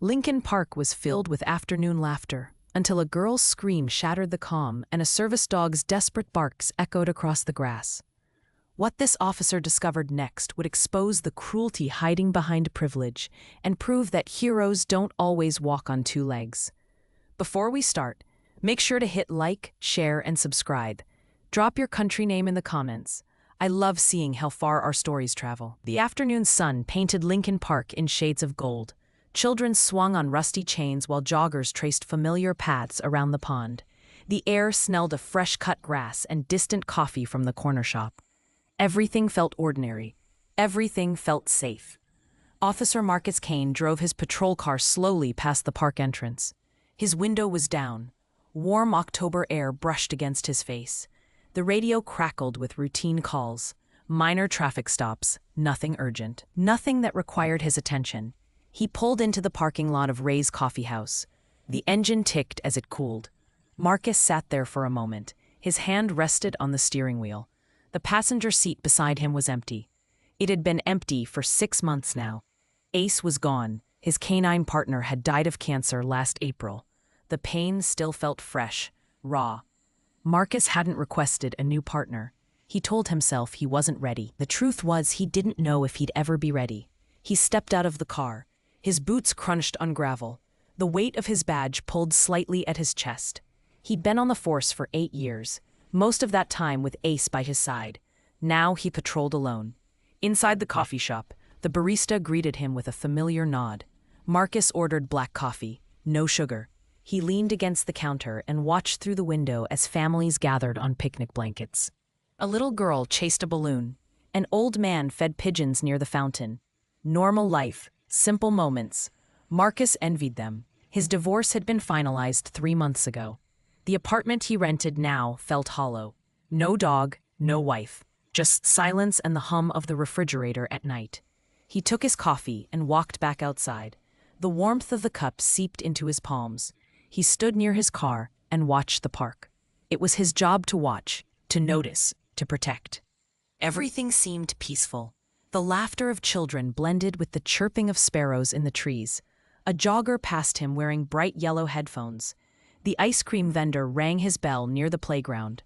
Lincoln Park was filled with afternoon laughter until a girl's scream shattered the calm and a service dog's desperate barks echoed across the grass. What this officer discovered next would expose the cruelty hiding behind privilege and prove that heroes don't always walk on two legs. Before we start, make sure to hit like, share, and subscribe. Drop your country name in the comments. I love seeing how far our stories travel. The afternoon sun painted Lincoln Park in shades of gold. Children swung on rusty chains while joggers traced familiar paths around the pond. The air smelled of fresh-cut grass and distant coffee from the corner shop. Everything felt ordinary. Everything felt safe. Officer Marcus Kane drove his patrol car slowly past the park entrance. His window was down. Warm October air brushed against his face. The radio crackled with routine calls. Minor traffic stops, nothing urgent. Nothing that required his attention. He pulled into the parking lot of Ray's Coffee House. The engine ticked as it cooled. Marcus sat there for a moment. His hand rested on the steering wheel. The passenger seat beside him was empty. It had been empty for 6 months now. Ace was gone. His canine partner had died of cancer last April. The pain still felt fresh, raw. Marcus hadn't requested a new partner. He told himself he wasn't ready. The truth was he didn't know if he'd ever be ready. He stepped out of the car. His boots crunched on gravel. The weight of his badge pulled slightly at his chest. He'd been on the force for 8 years, most of that time with Ace by his side. Now he patrolled alone. Inside the coffee shop, the barista greeted him with a familiar nod. Marcus ordered black coffee, no sugar. He leaned against the counter and watched through the window as families gathered on picnic blankets. A little girl chased a balloon. An old man fed pigeons near the fountain. Normal life, simple moments. Marcus envied them. His divorce had been finalized 3 months ago. The apartment he rented now felt hollow. No dog, no wife. Just silence and the hum of the refrigerator at night. He took his coffee and walked back outside. The warmth of the cup seeped into his palms. He stood near his car and watched the park. It was his job to watch, to notice, to protect. Everything seemed peaceful. The laughter of children blended with the chirping of sparrows in the trees. A jogger passed him wearing bright yellow headphones. The ice cream vendor rang his bell near the playground.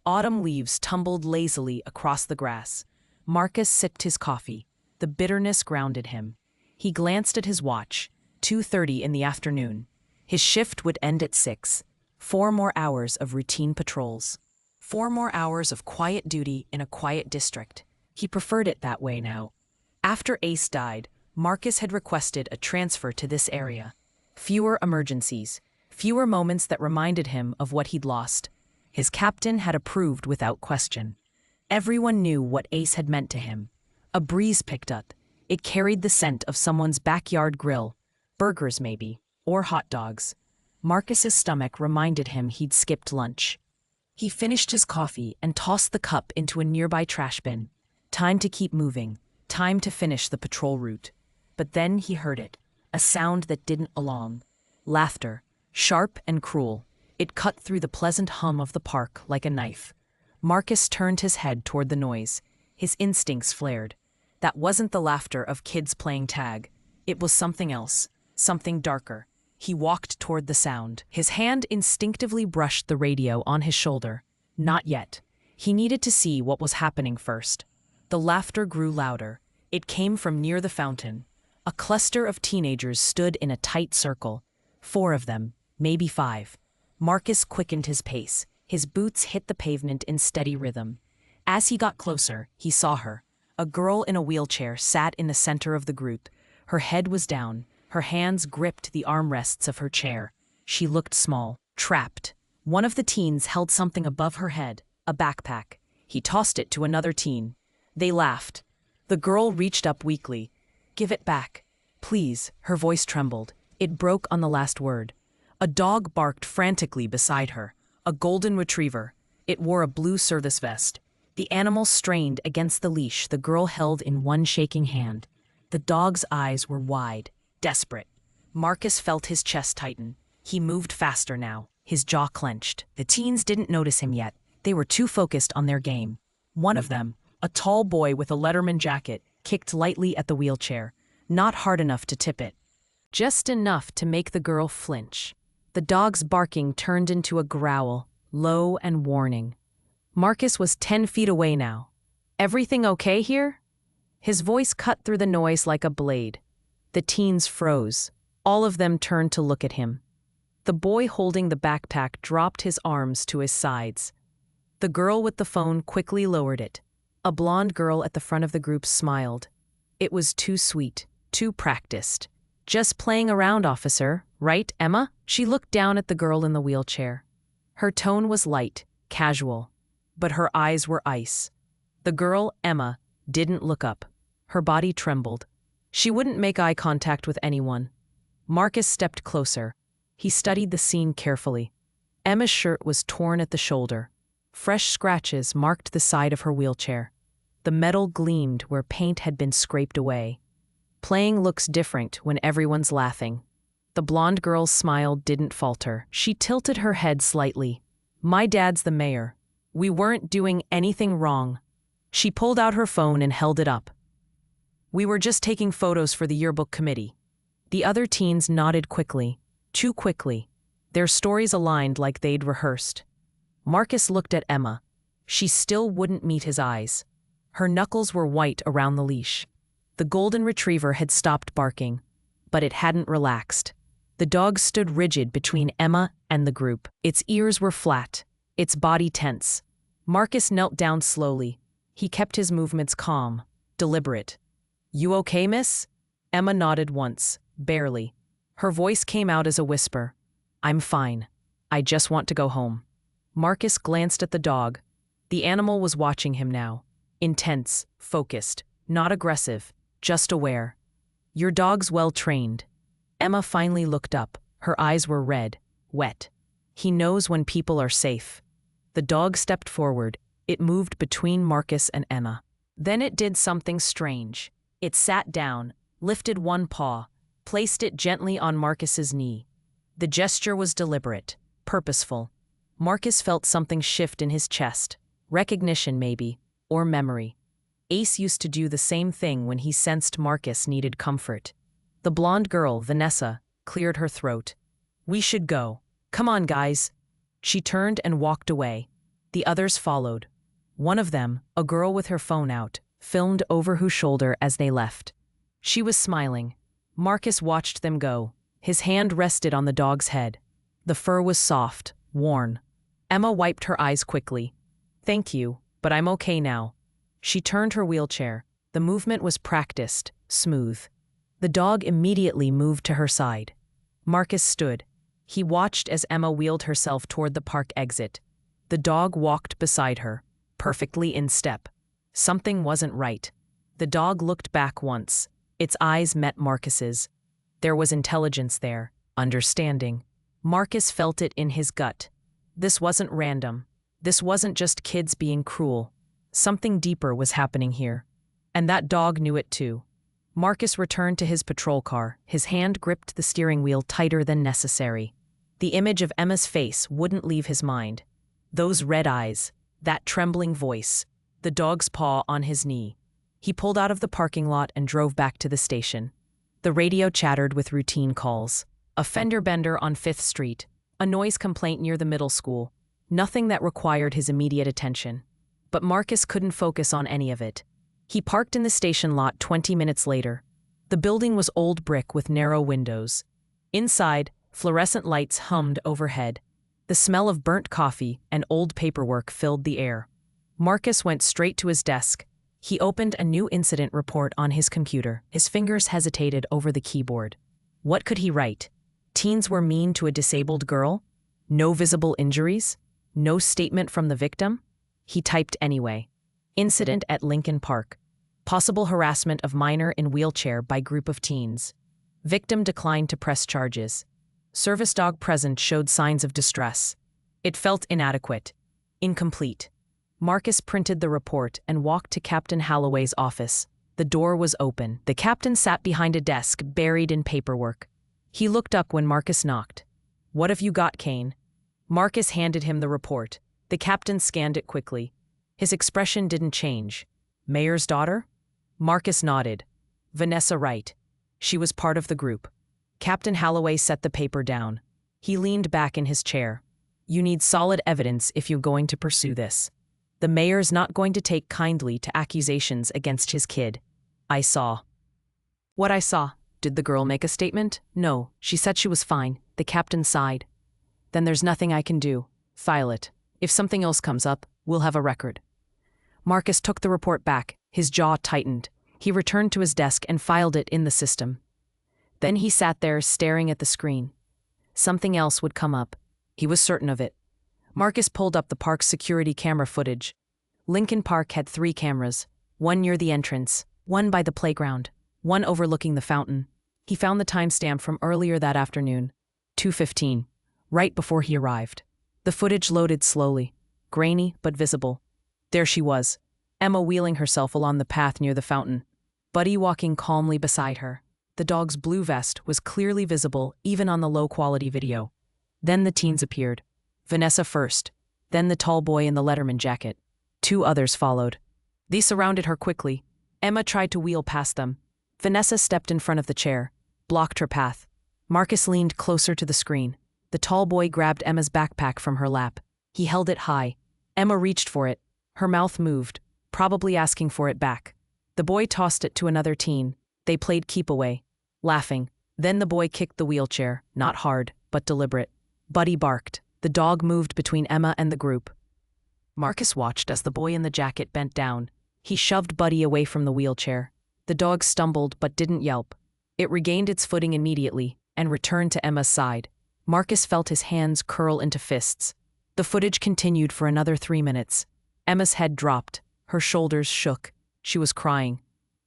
Autumn leaves tumbled lazily across the grass. Marcus sipped his coffee. The bitterness grounded him. He glanced at his watch. 2:30 in the afternoon. His shift would end at 6. 4 more hours of routine patrols. 4 more hours of quiet duty in a quiet district. He preferred it that way now. After Ace died, Marcus had requested a transfer to this area. Fewer emergencies. Fewer moments that reminded him of what he'd lost. His captain had approved without question. Everyone knew what Ace had meant to him. A breeze picked up. It carried the scent of someone's backyard grill. Burgers, maybe. Or hot dogs. Marcus's stomach reminded him he'd skipped lunch. He finished his coffee and tossed the cup into a nearby trash bin. Time to keep moving. Time to finish the patrol route. But then he heard it. A sound that didn't belong. Laughter. Sharp and cruel. It cut through the pleasant hum of the park like a knife. Marcus turned his head toward the noise. His instincts flared. That wasn't the laughter of kids playing tag. It was something else. Something darker. He walked toward the sound. His hand instinctively brushed the radio on his shoulder. Not yet. He needed to see what was happening first. The laughter grew louder. It came from near the fountain. A cluster of teenagers stood in a tight circle. 4 of them, maybe 5. Marcus quickened his pace. His boots hit the pavement in steady rhythm. As he got closer, he saw her. A girl in a wheelchair sat in the center of the group. Her head was down. Her hands gripped the armrests of her chair. She looked small, trapped. One of the teens held something above her head, a backpack. He tossed it to another teen. They laughed. The girl reached up weakly. "Give it back. Please," her voice trembled. It broke on the last word. A dog barked frantically beside her. A golden retriever. It wore a blue service vest. The animal strained against the leash the girl held in one shaking hand. The dog's eyes were wide. Desperate. Marcus felt his chest tighten. He moved faster now, his jaw clenched. The teens didn't notice him yet. They were too focused on their game. One of them, a tall boy with a Letterman jacket, kicked lightly at the wheelchair, not hard enough to tip it. just enough to make the girl flinch. The dog's barking turned into a growl, low and warning. Marcus was 10 feet away now. "Everything okay here?" His voice cut through the noise like a blade. The teens froze. All of them turned to look at him. The boy holding the backpack dropped his arms to his sides. The girl with the phone quickly lowered it. A blonde girl at the front of the group smiled. It was too sweet, too practiced. "Just playing around, officer, right, Emma?" She looked down at the girl in the wheelchair. Her tone was light, casual, but her eyes were ice. The girl, Emma, didn't look up. Her body trembled. She wouldn't make eye contact with anyone. Marcus stepped closer. He studied the scene carefully. Emma's shirt was torn at the shoulder. Fresh scratches marked the side of her wheelchair. The metal gleamed where paint had been scraped away. Playing looks different when everyone's laughing. The blonde girl's smile didn't falter. She tilted her head slightly. "My dad's the mayor. We weren't doing anything wrong." She pulled out her phone and held it up. "We were just taking photos for the yearbook committee." The other teens nodded quickly, too quickly. Their stories aligned like they'd rehearsed. Marcus looked at Emma. She still wouldn't meet his eyes. Her knuckles were white around the leash. The golden retriever had stopped barking, but it hadn't relaxed. The dog stood rigid between Emma and the group. Its ears were flat, its body tense. Marcus knelt down slowly. He kept his movements calm, deliberate. "You okay, miss?" Emma nodded once, barely. Her voice came out as a whisper. "I'm fine. I just want to go home." Marcus glanced at the dog. The animal was watching him now. Intense, focused, not aggressive, just aware. "Your dog's well trained." Emma finally looked up. Her eyes were red, wet. "He knows when people are safe." The dog stepped forward. It moved between Marcus and Emma. Then it did something strange. It sat down, lifted one paw, placed it gently on Marcus's knee. The gesture was deliberate, purposeful. Marcus felt something shift in his chest. Recognition, maybe, or memory. Ace used to do the same thing when he sensed Marcus needed comfort. The blonde girl, Vanessa, cleared her throat. "We should go. Come on, guys." She turned and walked away. The others followed. One of them, a girl with her phone out, filmed over her shoulder as they left. She was smiling. Marcus watched them go. His hand rested on the dog's head. The fur was soft, worn. Emma wiped her eyes quickly. "Thank you, but I'm okay now." She turned her wheelchair. The movement was practiced, smooth. The dog immediately moved to her side. Marcus stood. He watched as Emma wheeled herself toward the park exit. The dog walked beside her, perfectly in step. Something wasn't right. The dog looked back once. Its eyes met Marcus's. There was intelligence there, understanding. Marcus felt it in his gut. This wasn't random. This wasn't just kids being cruel. Something deeper was happening here. And that dog knew it too. Marcus returned to his patrol car. His hand gripped the steering wheel tighter than necessary. The image of Emma's face wouldn't leave his mind. Those red eyes, that trembling voice, the dog's paw on his knee. He pulled out of the parking lot and drove back to the station. The radio chattered with routine calls. A fender bender on 5th Street, a noise complaint near the middle school. Nothing that required his immediate attention. But Marcus couldn't focus on any of it. He parked in the station lot 20 minutes later. The building was old brick with narrow windows. Inside, fluorescent lights hummed overhead. The smell of burnt coffee and old paperwork filled the air. Marcus went straight to his desk. He opened a new incident report on his computer. His fingers hesitated over the keyboard. What could he write? Teens were mean to a disabled girl? No visible injuries? No statement from the victim? He typed anyway. Incident at Lincoln Park. Possible harassment of minor in wheelchair by group of teens. Victim declined to press charges. Service dog present showed signs of distress. It felt inadequate. Incomplete. Marcus printed the report and walked to Captain Holloway's office. The door was open. The captain sat behind a desk, buried in paperwork. He looked up when Marcus knocked. "What have you got, Kane?" Marcus handed him the report. The captain scanned it quickly. His expression didn't change. "Mayor's daughter?" Marcus nodded. "Vanessa Wright. She was part of the group." Captain Holloway set the paper down. He leaned back in his chair. You need solid evidence if you're going to pursue this. The mayor's not going to take kindly to accusations against his kid. I saw. What I saw. Did the girl make a statement? No, she said she was fine. The captain sighed. Then there's nothing I can do. File it. If something else comes up, we'll have a record. Marcus took the report back. His jaw tightened. He returned to his desk and filed it in the system. Then he sat there staring at the screen. Something else would come up. He was certain of it. Marcus pulled up the park's security camera footage. Lincoln Park had 3 cameras, one near the entrance, one by the playground, one overlooking the fountain. He found the timestamp from earlier that afternoon, 2:15, right before he arrived. The footage loaded slowly, grainy but visible. There she was, Emma wheeling herself along the path near the fountain, Buddy walking calmly beside her. The dog's blue vest was clearly visible even on the low-quality video. Then the teens appeared. Vanessa first, then the tall boy in the Letterman jacket. 2 others followed. They surrounded her quickly. Emma tried to wheel past them. Vanessa stepped in front of the chair, blocked her path. Marcus leaned closer to the screen. The tall boy grabbed Emma's backpack from her lap. He held it high. Emma reached for it. Her mouth moved, probably asking for it back. The boy tossed it to another teen. They played keep away, laughing. Then the boy kicked the wheelchair, not hard, but deliberate. Buddy barked. The dog moved between Emma and the group. Marcus watched as the boy in the jacket bent down. He shoved Buddy away from the wheelchair. The dog stumbled but didn't yelp. It regained its footing immediately and returned to Emma's side. Marcus felt his hands curl into fists. The footage continued for another 3 minutes. Emma's head dropped. Her shoulders shook. She was crying.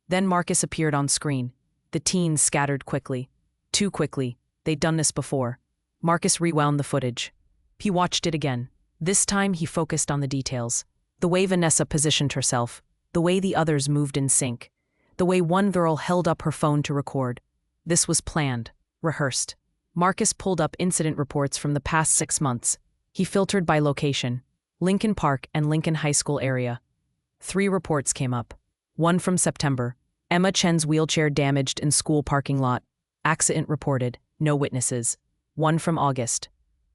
Then Marcus appeared on screen. The teens scattered quickly. Too quickly. They'd done this before. Marcus rewound the footage. He watched it again. This time he focused on the details. The way Vanessa positioned herself. The way the others moved in sync. The way one girl held up her phone to record. This was planned, rehearsed. Marcus pulled up incident reports from the past 6 months. He filtered by location. Lincoln Park and Lincoln High School area. 3 reports came up. One from September. Emma Chen's wheelchair damaged in school parking lot. Accident reported. No witnesses. One from August.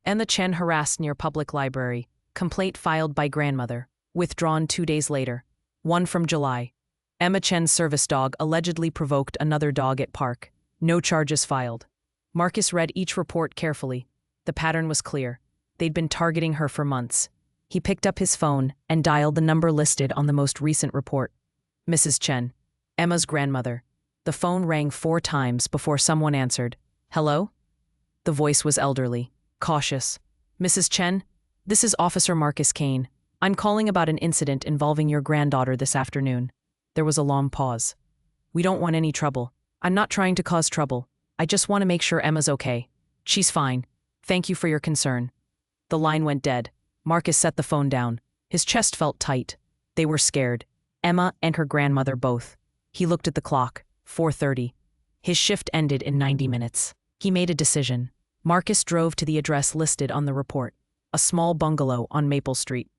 Emma Chen harassed near public library. Complaint filed by grandmother. Withdrawn 2 days later. One from July. Emma Chen's service dog allegedly provoked another dog at park. No charges filed. Marcus read each report carefully. The pattern was clear. They'd been targeting her for months. He picked up his phone and dialed the number listed on the most recent report. Mrs. Chen, Emma's grandmother. The phone rang 4 times before someone answered. Hello? The voice was elderly, cautious. Mrs. Chen, this is Officer Marcus Kane. I'm calling about an incident involving your granddaughter this afternoon. There was a long pause. We don't want any trouble. I'm not trying to cause trouble. I just want to make sure Emma's okay. She's fine. Thank you for your concern. The line went dead. Marcus set the phone down. His chest felt tight. They were scared. Emma and her grandmother both. He looked at the clock. 4:30. His shift ended in 90 minutes. He made a decision. Marcus drove to the address listed on the report. A small bungalow on Maple Street.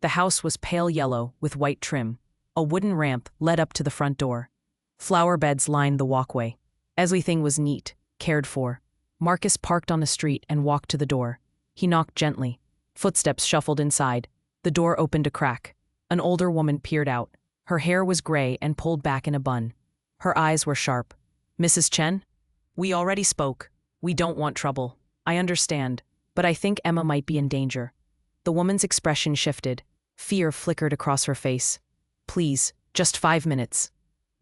The house was pale yellow with white trim. A wooden ramp led up to the front door. Flower beds lined the walkway. Everything was neat, cared for. Marcus parked on the street and walked to the door. He knocked gently. Footsteps shuffled inside. The door opened a crack. An older woman peered out. Her hair was gray and pulled back in a bun. Her eyes were sharp. Mrs. Chen? We already spoke. We don't want trouble. I understand, but I think Emma might be in danger. The woman's expression shifted. Fear flickered across her face. Please, just 5 minutes.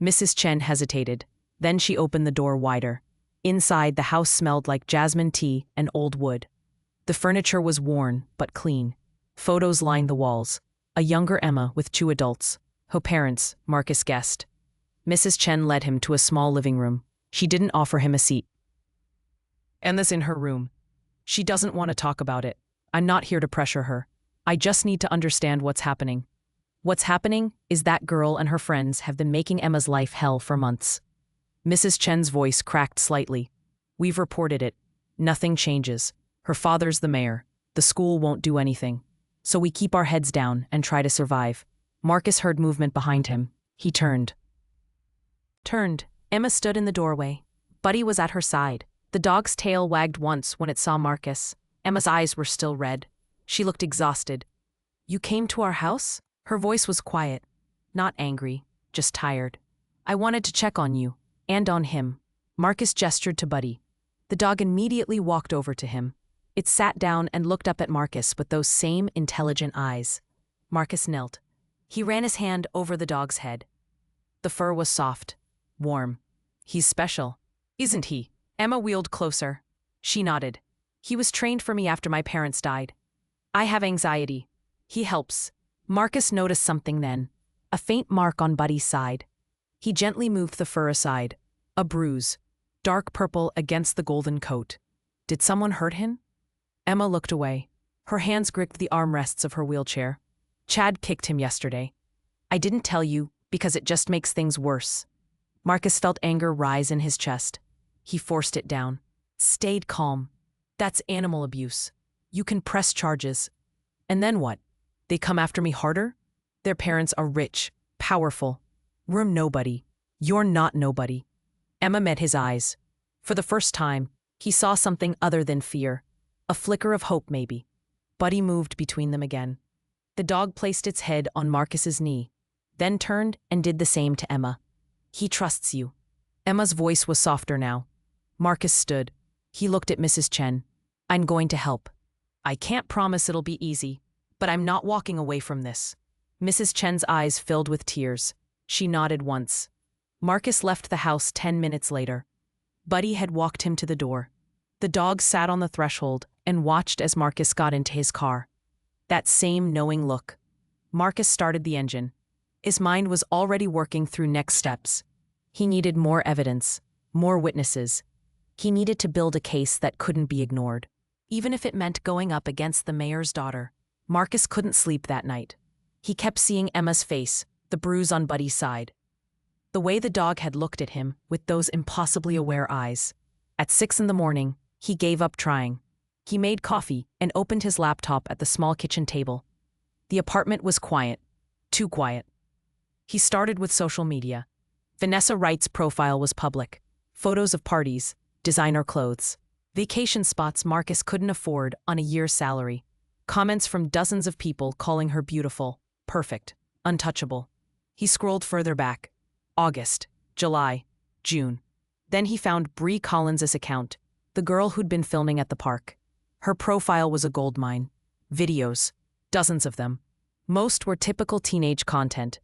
Mrs. Chen hesitated. Then she opened the door wider. Inside, the house smelled like jasmine tea and old wood. The furniture was worn, but clean. Photos lined the walls. A younger Emma with 2 adults. Her parents, Marcus guessed. Mrs. Chen led him to a small living room. She didn't offer him a seat. Emma's in her room. She doesn't want to talk about it. I'm not here to pressure her. I just need to understand what's happening. What's happening is that girl and her friends have been making Emma's life hell for months. Mrs. Chen's voice cracked slightly. We've reported it. Nothing changes. Her father's the mayor. The school won't do anything. So we keep our heads down and try to survive. Marcus heard movement behind him. He turned. Emma stood in the doorway. Buddy was at her side. The dog's tail wagged once when it saw Marcus. Emma's eyes were still red. She looked exhausted. "You came to our house?" Her voice was quiet, not angry, just tired. "I wanted to check on you, and on him." Marcus gestured to Buddy. The dog immediately walked over to him. It sat down and looked up at Marcus with those same intelligent eyes. Marcus knelt. He ran his hand over the dog's head. The fur was soft, warm. "He's special, isn't he?" Emma wheeled closer. She nodded. "He was trained for me after my parents died. I have anxiety. He helps." Marcus noticed something then. A faint mark on Buddy's side. He gently moved the fur aside. A bruise, dark purple against the golden coat. Did someone hurt him? Emma looked away. Her hands gripped the armrests of her wheelchair. "Chad kicked him yesterday. I didn't tell you because it just makes things worse." Marcus felt anger rise in his chest. He forced it down. Stayed calm. "That's animal abuse. You can press charges." "And then what? They come after me harder?" "Their parents are rich, powerful. We're nobody. You're not nobody." Emma met his eyes. For the first time, he saw something other than fear. A flicker of hope, maybe. Buddy moved between them again. The dog placed its head on Marcus's knee, then turned and did the same to Emma. "He trusts you." Emma's voice was softer now. Marcus stood. He looked at Mrs. Chen. "I'm going to help. I can't promise it'll be easy, but I'm not walking away from this." Mrs. Chen's eyes filled with tears. She nodded once. Marcus left the house 10 minutes later. Buddy had walked him to the door. The dog sat on the threshold and watched as Marcus got into his car. That same knowing look. Marcus started the engine. His mind was already working through next steps. He needed more evidence, more witnesses. He needed to build a case that couldn't be ignored. Even if it meant going up against the mayor's daughter. Marcus couldn't sleep that night. He kept seeing Emma's face, the bruise on Buddy's side. The way the dog had looked at him with those impossibly aware eyes. At 6 in the morning, he gave up trying. He made coffee and opened his laptop at the small kitchen table. The apartment was quiet. Too quiet. He started with social media. Vanessa Wright's profile was public. Photos of parties, designer clothes, vacation spots Marcus couldn't afford on a year's salary. Comments from dozens of people calling her beautiful, perfect, untouchable. He scrolled further back. August, July, June. Then he found Bree Collins's account, the girl who'd been filming at the park. Her profile was a goldmine. Videos, dozens of them. Most were typical teenage content.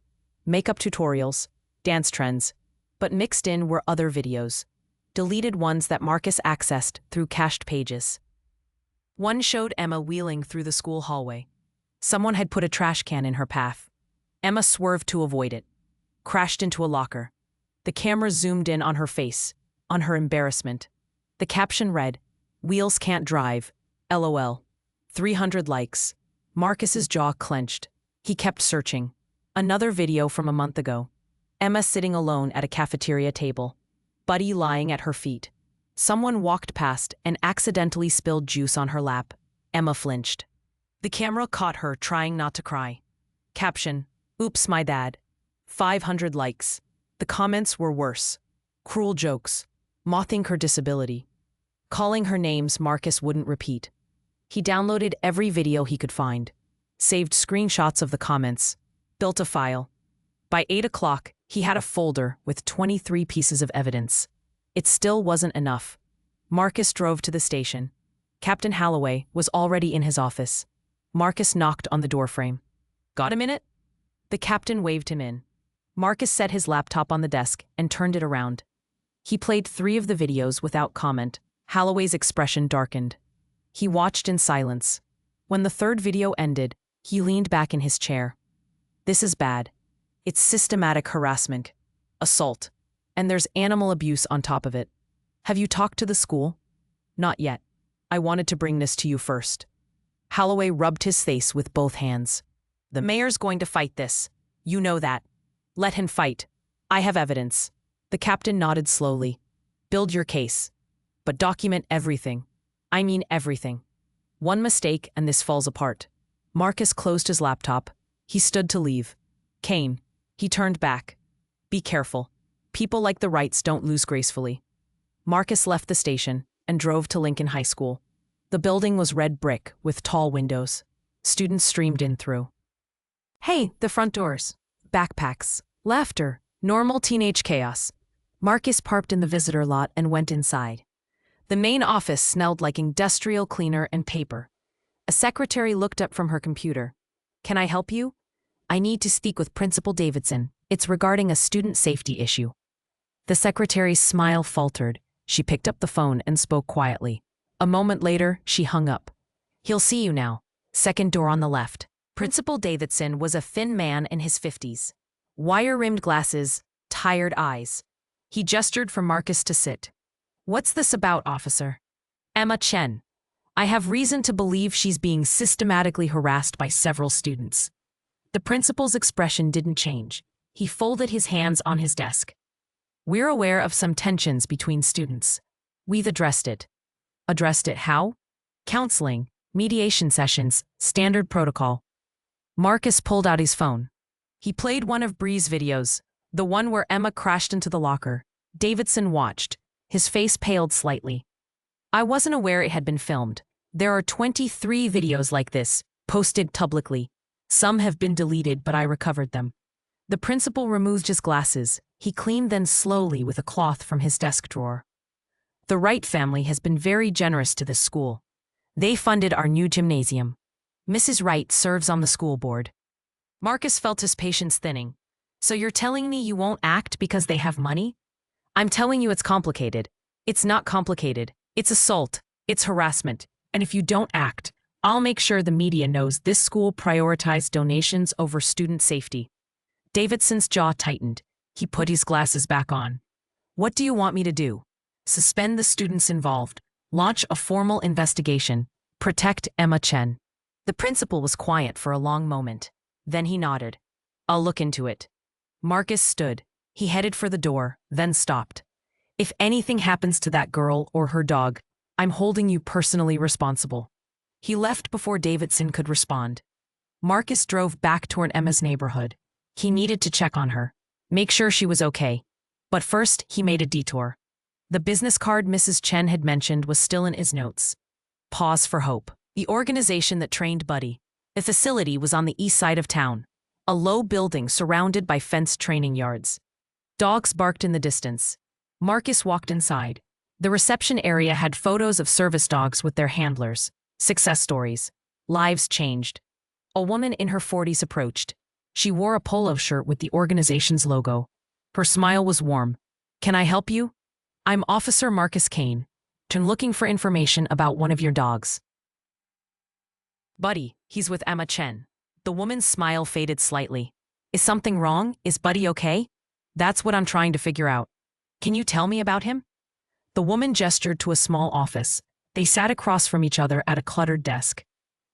Makeup tutorials, dance trends. But mixed in were other videos. Deleted ones that Marcus accessed through cached pages. One showed Emma wheeling through the school hallway. Someone had put a trash can in her path. Emma swerved to avoid it. Crashed into a locker. The camera zoomed in on her face, on her embarrassment. The caption read, "Wheels can't drive. LOL. 300 likes. Marcus's jaw clenched. He kept searching. Another video from a month ago. Emma sitting alone at a cafeteria table. Buddy lying at her feet. Someone walked past and accidentally spilled juice on her lap. Emma flinched. The camera caught her trying not to cry. Caption, "Oops, my dad." 500 likes. The comments were worse. Cruel jokes. Mocking her disability. Calling her names Marcus wouldn't repeat. He downloaded every video he could find. Saved screenshots of the comments. Built a file. By 8 o'clock, he had a folder with 23 pieces of evidence. It still wasn't enough. Marcus drove to the station. Captain Holloway was already in his office. Marcus knocked on the doorframe. "Got a minute?" The captain waved him in. Marcus set his laptop on the desk and turned it around. He played 3 of the videos without comment. Holloway's expression darkened. He watched in silence. When the 3rd video ended, he leaned back in his chair. "This is bad. It's systematic harassment. Assault. And there's animal abuse on top of it. Have you talked to the school?" "Not yet. I wanted to bring this to you first." Holloway rubbed his face with both hands. "The mayor's going to fight this. You know that. Let him fight. I have evidence." The captain nodded slowly. "Build your case. But document everything. I mean everything. One mistake and this falls apart." Marcus closed his laptop. He stood to leave. Kane. He turned back. "Be careful. People like the Wrights don't lose gracefully." Marcus left the station, and drove to Lincoln High School. The building was red brick with tall windows. Students streamed in through. Hey, the front doors. Backpacks. Laughter. Normal teenage chaos. Marcus parked in the visitor lot and went inside. The main office smelled like industrial cleaner and paper. A secretary looked up from her computer. Can I help you? I need to speak with Principal Davidson. It's regarding a student safety issue. The secretary's smile faltered. She picked up the phone and spoke quietly. A moment later, she hung up. He'll see you now. Second door on the left. Principal Davidson was a thin man in his 50s. Wire-rimmed glasses, tired eyes. He gestured for Marcus to sit. What's this about, officer? Emma Chen. I have reason to believe she's being systematically harassed by several students. The principal's expression didn't change. He folded his hands on his desk. We're aware of some tensions between students. We've addressed it. Addressed it how? Counseling, mediation sessions, standard protocol. Marcus pulled out his phone. He played one of Bree's videos, the one where Emma crashed into the locker. Davidson watched. His face paled slightly. I wasn't aware it had been filmed. There are 23 videos like this, posted publicly. Some have been deleted, but I recovered them. The principal removed his glasses. He cleaned them slowly with a cloth from his desk drawer. The Wright family has been very generous to this school. They funded our new gymnasium. Mrs. Wright serves on the school board. Marcus felt his patience thinning. So you're telling me you won't act because they have money? I'm telling you it's complicated. It's not complicated. It's assault. It's harassment. And if you don't act, I'll make sure the media knows this school prioritized donations over student safety. Davidson's jaw tightened. He put his glasses back on. What do you want me to do? Suspend the students involved. Launch a formal investigation. Protect Emma Chen. The principal was quiet for a long moment. Then he nodded. I'll look into it. Marcus stood. He headed for the door, then stopped. If anything happens to that girl or her dog, I'm holding you personally responsible. He left before Davidson could respond. Marcus drove back toward Emma's neighborhood. He needed to check on her, make sure she was okay. But first, he made a detour. The business card Mrs. Chen had mentioned was still in his notes. Pause for Hope, the organization that trained Buddy. The facility was on the east side of town, a low building surrounded by fenced training yards. Dogs barked in the distance. Marcus walked inside. The reception area had photos of service dogs with their handlers, success stories, lives changed. A woman in her 40s approached. She wore a polo shirt with the organization's logo. Her smile was warm. Can I help you? I'm Officer Marcus Kane. I'm looking for information about one of your dogs. Buddy, he's with Emma Chen. The woman's smile faded slightly. Is something wrong? Is Buddy okay? That's what I'm trying to figure out. Can you tell me about him? The woman gestured to a small office. They sat across from each other at a cluttered desk.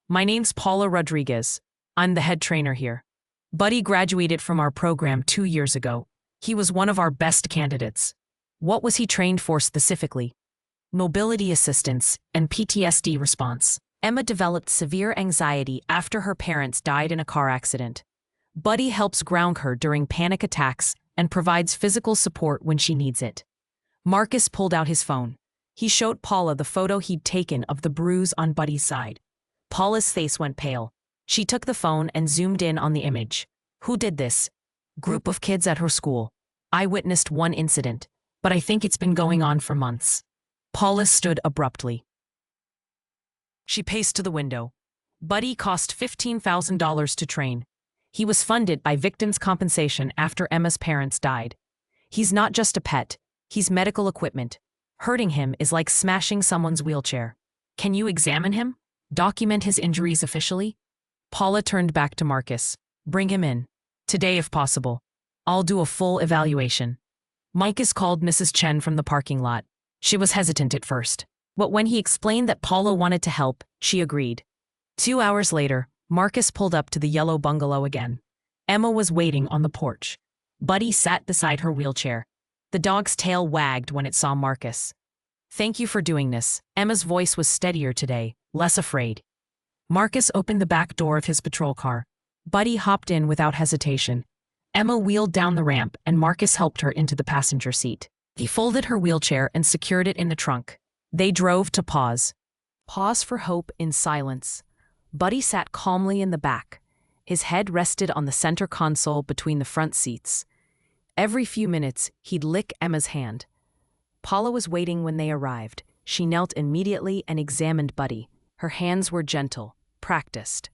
My name's Paula Rodriguez. I'm the head trainer here. Buddy graduated from our program 2 years ago. He was one of our best candidates. What was he trained for specifically? Mobility assistance and PTSD response. Emma developed severe anxiety after her parents died in a car accident. Buddy helps ground her during panic attacks and provides physical support when she needs it. Marcus pulled out his phone. He showed Paula the photo he'd taken of the bruise on Buddy's side. Paula's face went pale. She took the phone and zoomed in on the image. Who did this? Group of kids at her school. I witnessed one incident, but I think it's been going on for months. Paula stood abruptly. She paced to the window. Buddy cost $15,000 to train. He was funded by victims' compensation after Emma's parents died. He's not just a pet. He's medical equipment. Hurting him is like smashing someone's wheelchair. Can you examine him? Document his injuries officially? Paula turned back to Marcus. Bring him in. Today if possible. I'll do a full evaluation. Marcus called Mrs. Chen from the parking lot. She was hesitant at first, but when he explained that Paula wanted to help, she agreed. 2 hours later, Marcus pulled up to the yellow bungalow again. Emma was waiting on the porch. Buddy sat beside her wheelchair. The dog's tail wagged when it saw Marcus. Thank you for doing this. Emma's voice was steadier today, less afraid. Marcus opened the back door of his patrol car. Buddy hopped in without hesitation. Emma wheeled down the ramp and Marcus helped her into the passenger seat. He folded her wheelchair and secured it in the trunk. They drove to pause. Pause for hope in silence. Buddy sat calmly in the back. His head rested on the center console between the front seats. Every few minutes, he'd lick Emma's hand. Paula was waiting when they arrived. She knelt immediately and examined Buddy. Her hands were gentle, practiced.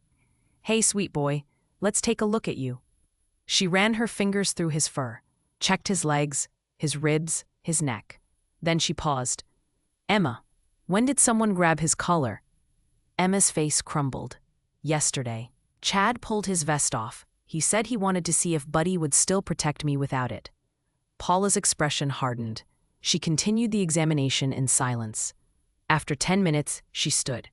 "Hey, sweet boy, let's take a look at you." She ran her fingers through his fur, checked his legs, his ribs, his neck. Then she paused. "Emma, when did someone grab his collar?" Emma's face crumbled. "Yesterday." Chad pulled his vest off. He said he wanted to see if Buddy would still protect me without it. Paula's expression hardened. She continued the examination in silence. After 10 minutes, she stood.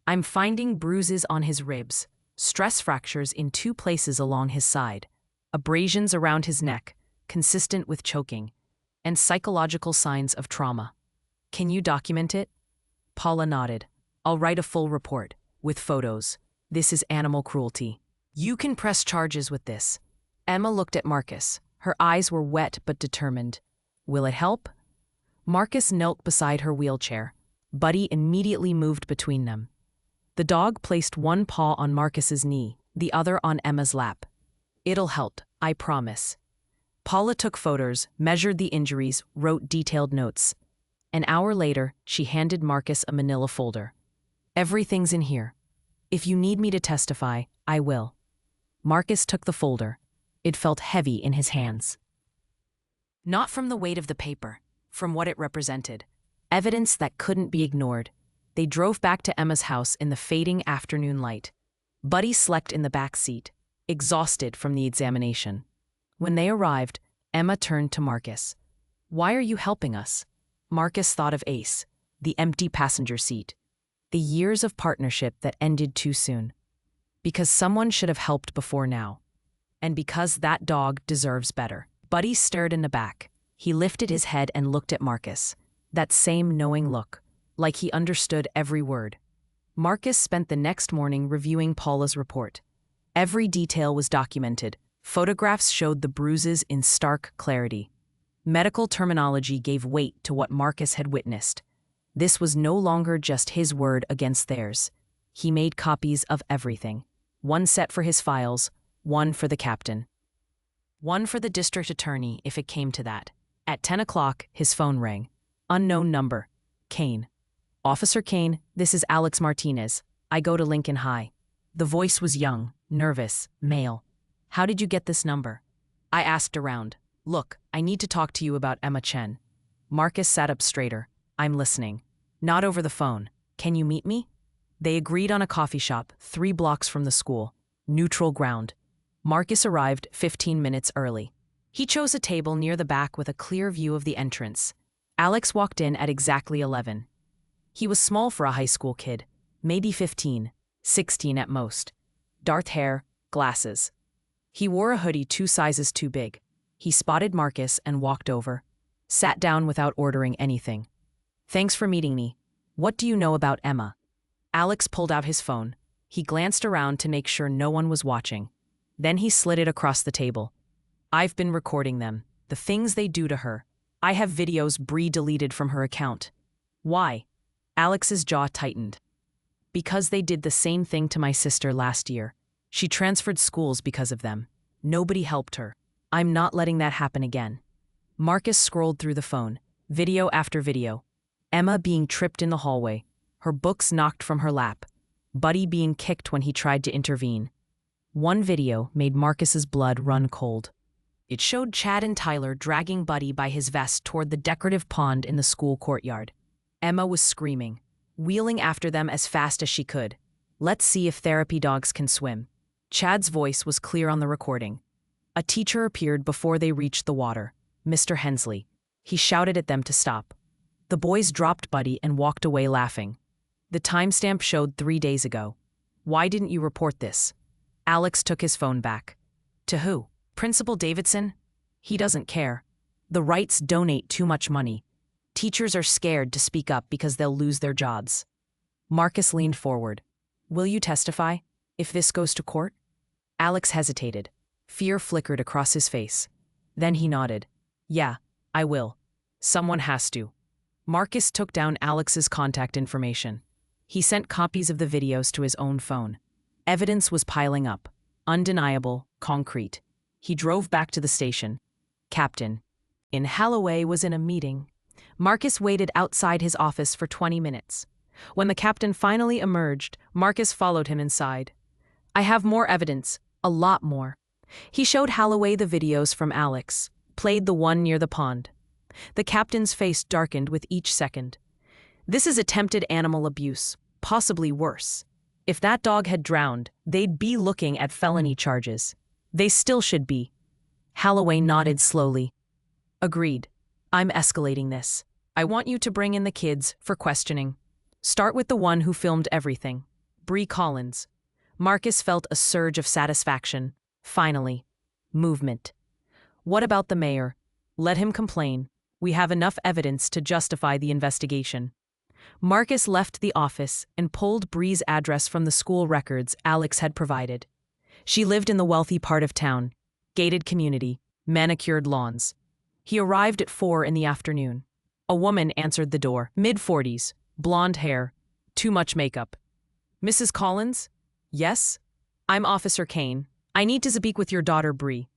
"I'm finding bruises on his ribs, stress fractures in 2 places along his side, abrasions around his neck, consistent with choking, and psychological signs of trauma. Can you document it?" Paula nodded. "I'll write a full report, with photos. This is animal cruelty. You can press charges with this." Emma looked at Marcus. Her eyes were wet but determined. "Will it help?" Marcus knelt beside her wheelchair. Buddy immediately moved between them. The dog placed one paw on Marcus's knee, the other on Emma's lap. "It'll help, I promise." Paula took photos, measured the injuries, wrote detailed notes. An hour later, she handed Marcus a manila folder. "Everything's in here. If you need me to testify, I will." Marcus took the folder. It felt heavy in his hands. Not from the weight of the paper, from what it represented. Evidence that couldn't be ignored. They drove back to Emma's house in the fading afternoon light. Buddy slept in the back seat, exhausted from the examination. When they arrived, Emma turned to Marcus. "Why are you helping us?" Marcus thought of Ace, the empty passenger seat. The years of partnership that ended too soon. "Because someone should have helped before now. And because that dog deserves better." Buddy stirred in the back. He lifted his head and looked at Marcus. That same knowing look, like he understood every word. Marcus spent the next morning reviewing Paula's report. Every detail was documented. Photographs showed the bruises in stark clarity. Medical terminology gave weight to what Marcus had witnessed. This was no longer just his word against theirs. He made copies of everything. One set for his files, one for the captain. One for the district attorney if it came to that. At 10 o'clock, his phone rang. Unknown number. Kane. "Officer Kane, this is Alex Martinez. I go to Lincoln High." The voice was young, nervous, male. "How did you get this number?" I asked around. "Look, I need to talk to you about Emma Chen." Marcus sat up straighter. "I'm listening." "Not over the phone. Can you meet me?" They agreed on a coffee shop 3 blocks from the school. Neutral ground. Marcus arrived 15 minutes early. He chose a table near the back with a clear view of the entrance. Alex walked in at exactly 11. He was small for a high school kid, maybe 15, 16 at most. Dark hair, glasses. He wore a hoodie 2 sizes too big. He spotted Marcus and walked over. Sat down without ordering anything. "Thanks for meeting me. What do you know about Emma?" Alex pulled out his phone. He glanced around to make sure no one was watching. Then he slid it across the table. "I've been recording them, the things they do to her. I have videos Bree deleted from her account." "Why?" Alex's jaw tightened. "Because they did the same thing to my sister last year. She transferred schools because of them. Nobody helped her. I'm not letting that happen again." Marcus scrolled through the phone, video after video. Emma being tripped in the hallway, her books knocked from her lap, Buddy being kicked when he tried to intervene. One video made Marcus's blood run cold. It showed Chad and Tyler dragging Buddy by his vest toward the decorative pond in the school courtyard. Emma was screaming, wheeling after them as fast as she could. "Let's see if therapy dogs can swim." Chad's voice was clear on the recording. A teacher appeared before they reached the water, Mr. Hensley. He shouted at them to stop. The boys dropped Buddy and walked away laughing. The timestamp showed 3 days ago. "Why didn't you report this?" Alex took his phone back. "To who? Principal Davidson? He doesn't care. The Wrights donate too much money. Teachers are scared to speak up because they'll lose their jobs." Marcus leaned forward. "Will you testify, if this goes to court?" Alex hesitated. Fear flickered across his face. Then he nodded. "Yeah, I will. Someone has to." Marcus took down Alex's contact information. He sent copies of the videos to his own phone. Evidence was piling up. Undeniable, concrete. He drove back to the station. Captain Holloway was in a meeting. Marcus waited outside his office for 20 minutes. When the captain finally emerged, Marcus followed him inside. I have more evidence, a lot more. He showed Holloway the videos from Alex, played the one near the pond. The captain's face darkened with each second. This is attempted animal abuse, possibly worse. If that dog had drowned, they'd be looking at felony charges. They still should be. Holloway nodded slowly. Agreed. I'm escalating this. I want you to bring in the kids for questioning. Start with the one who filmed everything, Bree Collins. Marcus felt a surge of satisfaction. Finally. Movement. What about the mayor? Let him complain. We have enough evidence to justify the investigation. Marcus left the office and pulled Bree's address from the school records Alex had provided. She lived in the wealthy part of town. Gated community, manicured lawns. He arrived at 4 in the afternoon. A woman answered the door, mid-40s, blonde hair, too much makeup. Mrs. Collins? Yes? I'm Officer Kane. I need to speak with your daughter, Bree.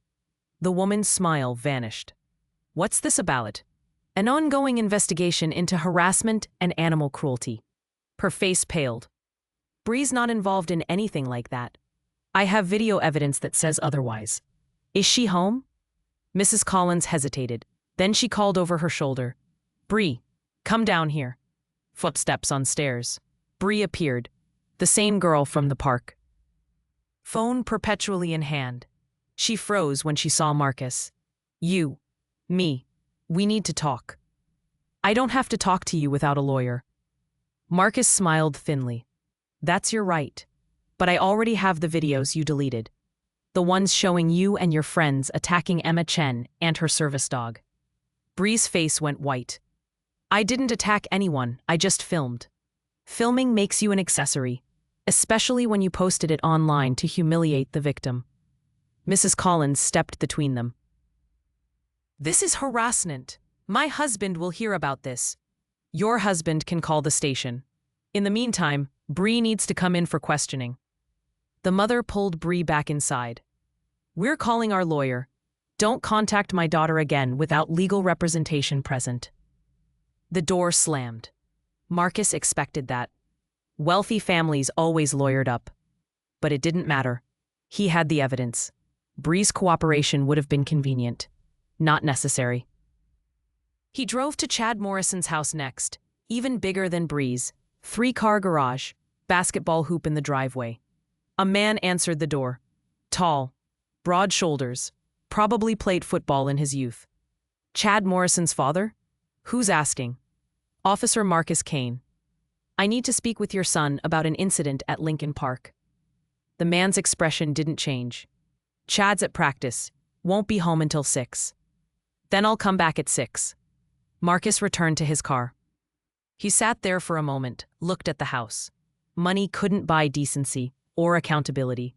The woman's smile vanished. What's this about? An ongoing investigation into harassment and animal cruelty. Her face paled. Bree's not involved in anything like that. I have video evidence that says otherwise. Is she home? Mrs. Collins hesitated. Then she called over her shoulder. Bree, come down here. Footsteps on stairs. Bree appeared. The same girl from the park. Phone perpetually in hand. She froze when she saw Marcus. You. Me. We need to talk. I don't have to talk to you without a lawyer. Marcus smiled thinly. That's your right. But I already have the videos you deleted. The ones showing you and your friends attacking Emma Chen and her service dog. Bree's face went white. I didn't attack anyone, I just filmed. Filming makes you an accessory, especially when you posted it online to humiliate the victim. Mrs. Collins stepped between them. This is harassment. My husband will hear about this. Your husband can call the station. In the meantime, Bree needs to come in for questioning. The mother pulled Bree back inside. We're calling our lawyer. Don't contact my daughter again without legal representation present. The door slammed. Marcus expected that. Wealthy families always lawyered up. But it didn't matter. He had the evidence. Bree's cooperation would have been convenient. Not necessary. He drove to Chad Morrison's house next, even bigger than Bree's. 3-car garage, basketball hoop in the driveway. A man answered the door. Tall, broad shoulders, probably played football in his youth. Chad Morrison's father? Who's asking? Officer Marcus Kane. I need to speak with your son about an incident at Lincoln Park. The man's expression didn't change. Chad's at practice, won't be home until 6. Then I'll come back at 6. Marcus returned to his car. He sat there for a moment, looked at the house. Money couldn't buy decency or accountability.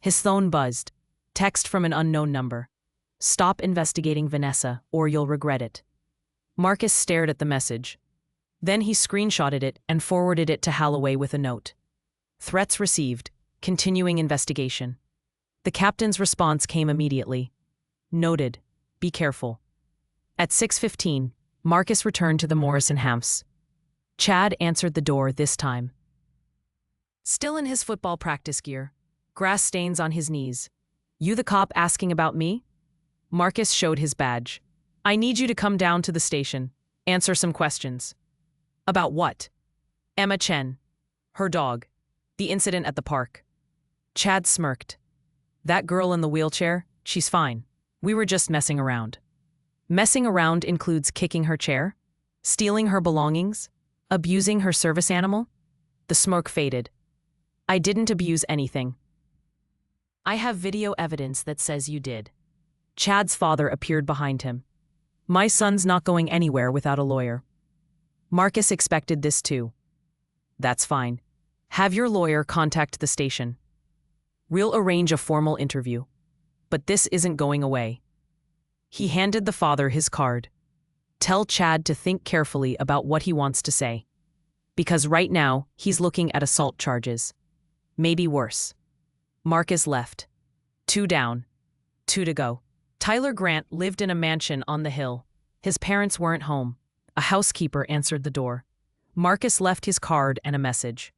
His phone buzzed. Text from an unknown number. Stop investigating Vanessa, or you'll regret it. Marcus stared at the message. Then he screenshotted it and forwarded it to Holloway with a note. Threats received. Continuing investigation. The captain's response came immediately. Noted. Be careful. At 6:15, Marcus returned to the Morrison house. Chad answered the door this time. Still in his football practice gear, grass stains on his knees. You the cop asking about me? Marcus showed his badge. I need you to come down to the station. Answer some questions. About what? Emma Chen. Her dog. The incident at the park. Chad smirked. That girl in the wheelchair, she's fine. We were just messing around. Messing around includes kicking her chair, stealing her belongings, abusing her service animal? The smirk faded. I didn't abuse anything. I have video evidence that says you did. Chad's father appeared behind him. My son's not going anywhere without a lawyer. Marcus expected this too. That's fine. Have your lawyer contact the station. We'll arrange a formal interview. But this isn't going away. He handed the father his card. Tell Chad to think carefully about what he wants to say. Because right now, he's looking at assault charges. Maybe worse. Marcus left. 2 down. 2 to go. Tyler Grant lived in a mansion on the hill. His parents weren't home. A housekeeper answered the door. Marcus left his card and a message.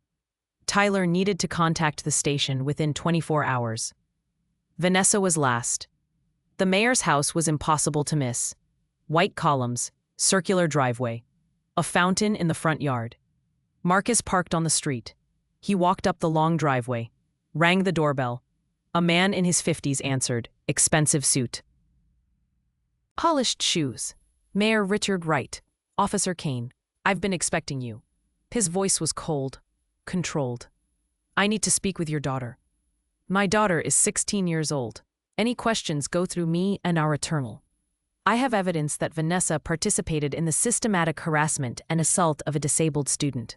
Tyler needed to contact the station within 24 hours. Vanessa was last. The mayor's house was impossible to miss. White columns, circular driveway, a fountain in the front yard. Marcus parked on the street. He walked up the long driveway, rang the doorbell. A man in his 50s answered, expensive suit. Polished shoes. Mayor Richard Wright. Officer Kane. I've been expecting you. His voice was cold, controlled. I need to speak with your daughter. My daughter is 16 years old. Any questions go through me and our attorney. I have evidence that Vanessa participated in the systematic harassment and assault of a disabled student,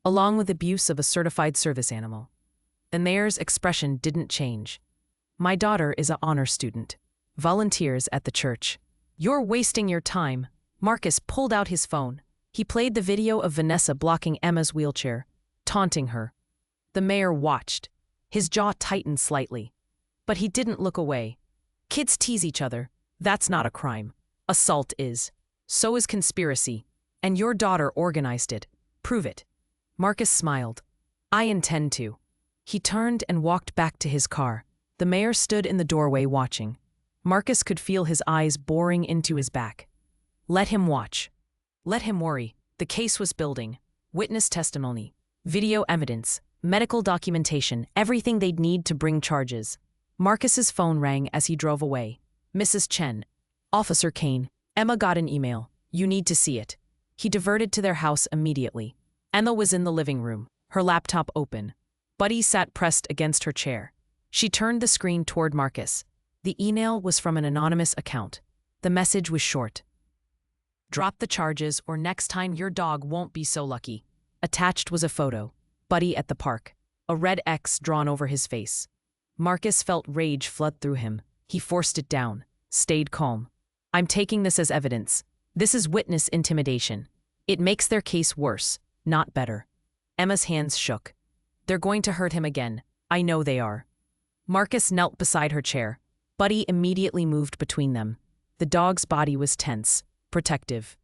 along with abuse of a certified service animal. The mayor's expression didn't change. My daughter is an honor student. Volunteers at the church. You're wasting your time. Marcus pulled out his phone. He played the video of Vanessa blocking Emma's wheelchair, taunting her. The mayor watched. His jaw tightened slightly. But he didn't look away. Kids tease each other. That's not a crime. Assault is. So is conspiracy. And your daughter organized it. Prove it. Marcus smiled. I intend to. He turned and walked back to his car. The mayor stood in the doorway watching. Marcus could feel his eyes boring into his back. Let him watch. Let him worry. The case was building. Witness testimony. Video evidence. Medical documentation. Everything they'd need to bring charges. Marcus's phone rang as he drove away. Mrs. Chen. Officer Kane. Emma got an email. You need to see it. He diverted to their house immediately. Emma was in the living room, her laptop open. Buddy sat pressed against her chair. She turned the screen toward Marcus. The email was from an anonymous account. The message was short. Drop the charges or next time your dog won't be so lucky. Attached was a photo. Buddy at the park. A red X drawn over his face. Marcus felt rage flood through him. He forced it down, stayed calm. I'm taking this as evidence. This is witness intimidation. It makes their case worse, not better. Emma's hands shook. They're going to hurt him again. I know they are. Marcus knelt beside her chair. Buddy immediately moved between them. The dog's body was tense, protective.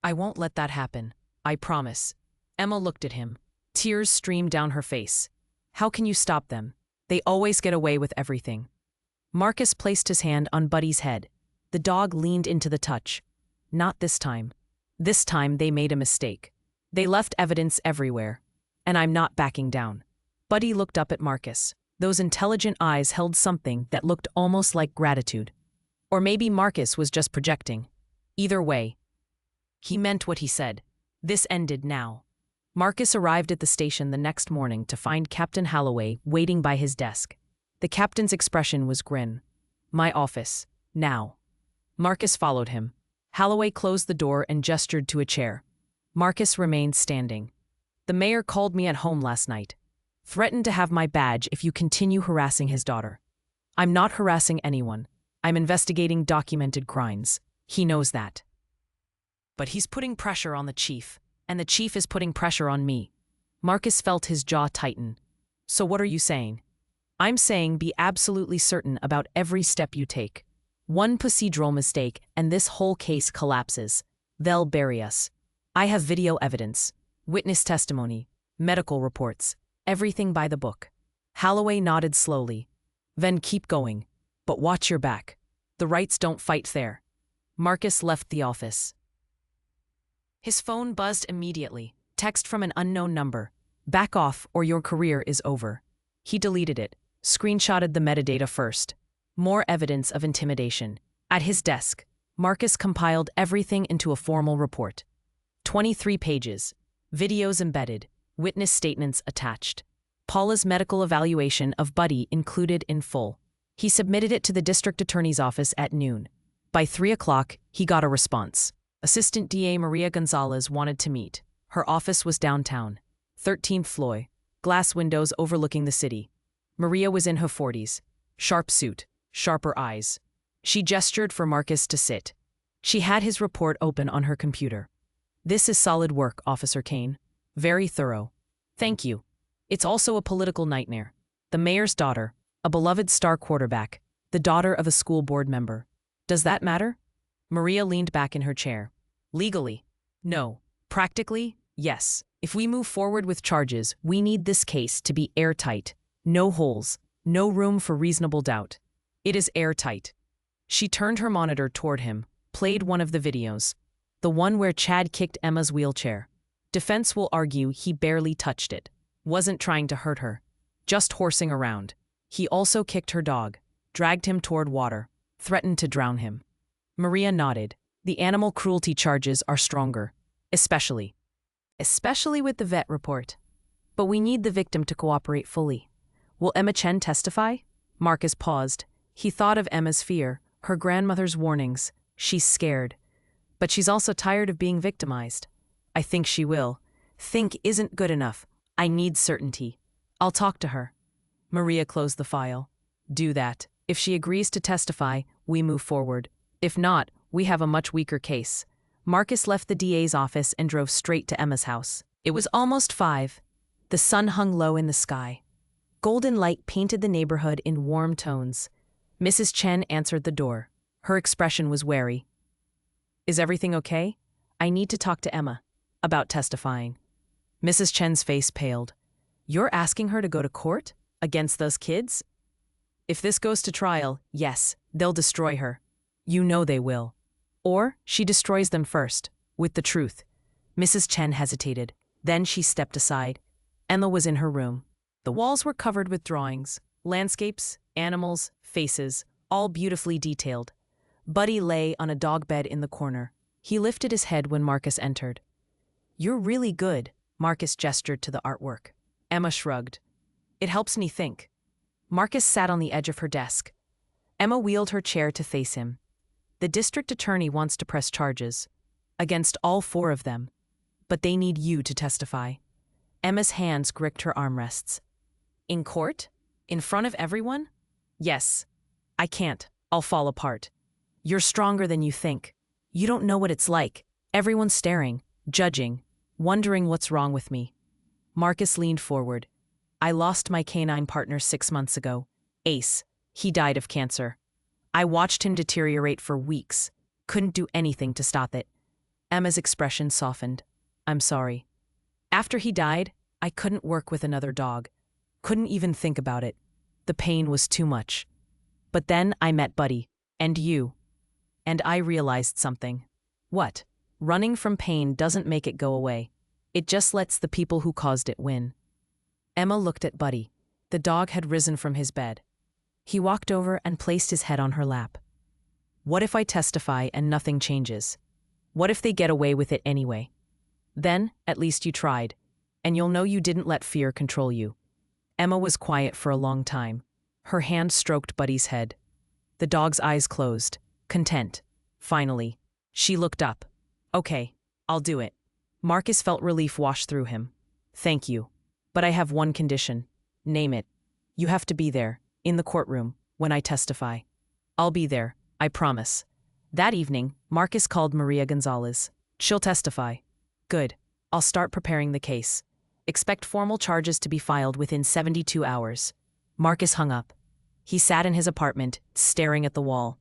I won't let that happen. I promise. Emma looked at him. Tears streamed down her face. How can you stop them? They always get away with everything. Marcus placed his hand on Buddy's head. The dog leaned into the touch. Not this time. This time they made a mistake. They left evidence everywhere. And I'm not backing down. Buddy looked up at Marcus. Those intelligent eyes held something that looked almost like gratitude. Or maybe Marcus was just projecting. Either way, he meant what he said. This ended now. Marcus arrived at the station the next morning to find Captain Holloway waiting by his desk. The captain's expression was grin. My office. Now. Marcus followed him. Holloway closed the door and gestured to a chair. Marcus remained standing. The mayor called me at home last night. Threatened to have my badge if you continue harassing his daughter. I'm not harassing anyone. I'm investigating documented crimes. He knows that. But he's putting pressure on the chief, and the chief is putting pressure on me. Marcus felt his jaw tighten. So what are you saying? I'm saying be absolutely certain about every step you take. One procedural mistake and this whole case collapses. They'll bury us. I have video evidence, witness testimony, medical reports, everything by the book. Holloway nodded slowly. Then keep going. But watch your back. The rights don't fight fair. Marcus left the office. His phone buzzed immediately. Text from an unknown number. Back off or your career is over. He deleted it. Screenshotted the metadata first. More evidence of intimidation. At his desk, Marcus compiled everything into a formal report. 23 pages. Videos embedded. Witness statements attached. Paula's medical evaluation of Buddy included in full. He submitted it to the district attorney's office at noon. By 3 o'clock, he got a response. Assistant DA Maria Gonzalez wanted to meet. Her office was downtown. 13th floor. Glass windows overlooking the city. Maria was in her 40s. Sharp suit. Sharper eyes. She gestured for Marcus to sit. She had his report open on her computer. This is solid work, Officer Kane. Very thorough. Thank you. It's also a political nightmare. The mayor's daughter, a beloved star quarterback, the daughter of a school board member. Does that matter? Maria leaned back in her chair. Legally? No. Practically? Yes. If we move forward with charges, we need this case to be airtight. No holes. No room for reasonable doubt. It is airtight. She turned her monitor toward him, played one of the videos. The one where Chad kicked Emma's wheelchair. Defense will argue he barely touched it. Wasn't trying to hurt her. Just horsing around. He also kicked her dog, dragged him toward water, threatened to drown him. Maria nodded. The animal cruelty charges are stronger. Especially with the vet report. But we need the victim to cooperate fully. Will Emma Chen testify? Marcus paused. He thought of Emma's fear, her grandmother's warnings. She's scared. But she's also tired of being victimized. I think she will. Think isn't good enough. I need certainty. I'll talk to her. Maria closed the file. Do that. If she agrees to testify, we move forward. If not, we have a much weaker case. Marcus left the DA's office and drove straight to Emma's house. It was almost 5. The sun hung low in the sky. Golden light painted the neighborhood in warm tones. Mrs. Chen answered the door. Her expression was wary. Is everything okay? I need to talk to Emma. About testifying. Mrs. Chen's face paled. You're asking her to go to court? Against those kids? If this goes to trial, yes, they'll destroy her. You know they will. Or she destroys them first, with the truth. Mrs. Chen hesitated. Then she stepped aside. Emma was in her room. The walls were covered with drawings, landscapes, animals, faces, all beautifully detailed. Buddy lay on a dog bed in the corner. He lifted his head when Marcus entered. You're really good, Marcus gestured to the artwork. Emma shrugged. It helps me think. Marcus sat on the edge of her desk. Emma wheeled her chair to face him. The district attorney wants to press charges. Against all 4 of them. But they need you to testify. Emma's hands gripped her armrests. In court? In front of everyone? Yes. I can't. I'll fall apart. You're stronger than you think. You don't know what it's like. Everyone's staring, judging, wondering what's wrong with me. Marcus leaned forward. I lost my canine partner 6 months ago. Ace. He died of cancer. I watched him deteriorate for weeks. Couldn't do anything to stop it. Emma's expression softened. I'm sorry. After he died, I couldn't work with another dog. Couldn't even think about it. The pain was too much. But then I met Buddy. And you. And I realized something. What? Running from pain doesn't make it go away. It just lets the people who caused it win. Emma looked at Buddy. The dog had risen from his bed. He walked over and placed his head on her lap. What if I testify and nothing changes? What if they get away with it anyway? Then, at least you tried. And you'll know you didn't let fear control you. Emma was quiet for a long time. Her hand stroked Buddy's head. The dog's eyes closed, content. Finally, she looked up. Okay, I'll do it. Marcus felt relief wash through him. Thank you. But I have one condition. Name it. You have to be there, in the courtroom, when I testify. I'll be there, I promise. That evening, Marcus called Maria Gonzalez. She'll testify. Good. I'll start preparing the case. Expect formal charges to be filed within 72 hours. Marcus hung up. He sat in his apartment, staring at the wall.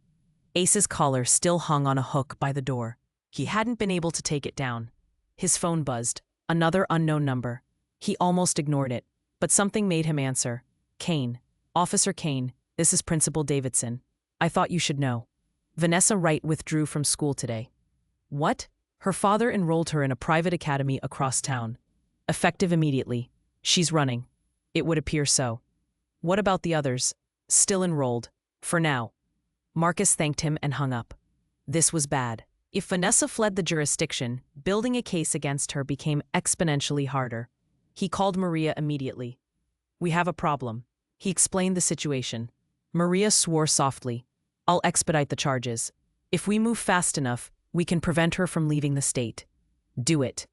Ace's collar still hung on a hook by the door. He hadn't been able to take it down. His phone buzzed. Another unknown number. He almost ignored it, but something made him answer. Kane. Officer Kane, this is Principal Davidson. I thought you should know. Vanessa Wright withdrew from school today. What? Her father enrolled her in a private academy across town. Effective immediately. She's running. It would appear so. What about the others? Still enrolled. For now. Marcus thanked him and hung up. This was bad. If Vanessa fled the jurisdiction, building a case against her became exponentially harder. He called Maria immediately. We have a problem. He explained the situation. Maria swore softly. I'll expedite the charges. If we move fast enough, we can prevent her from leaving the state. Do it.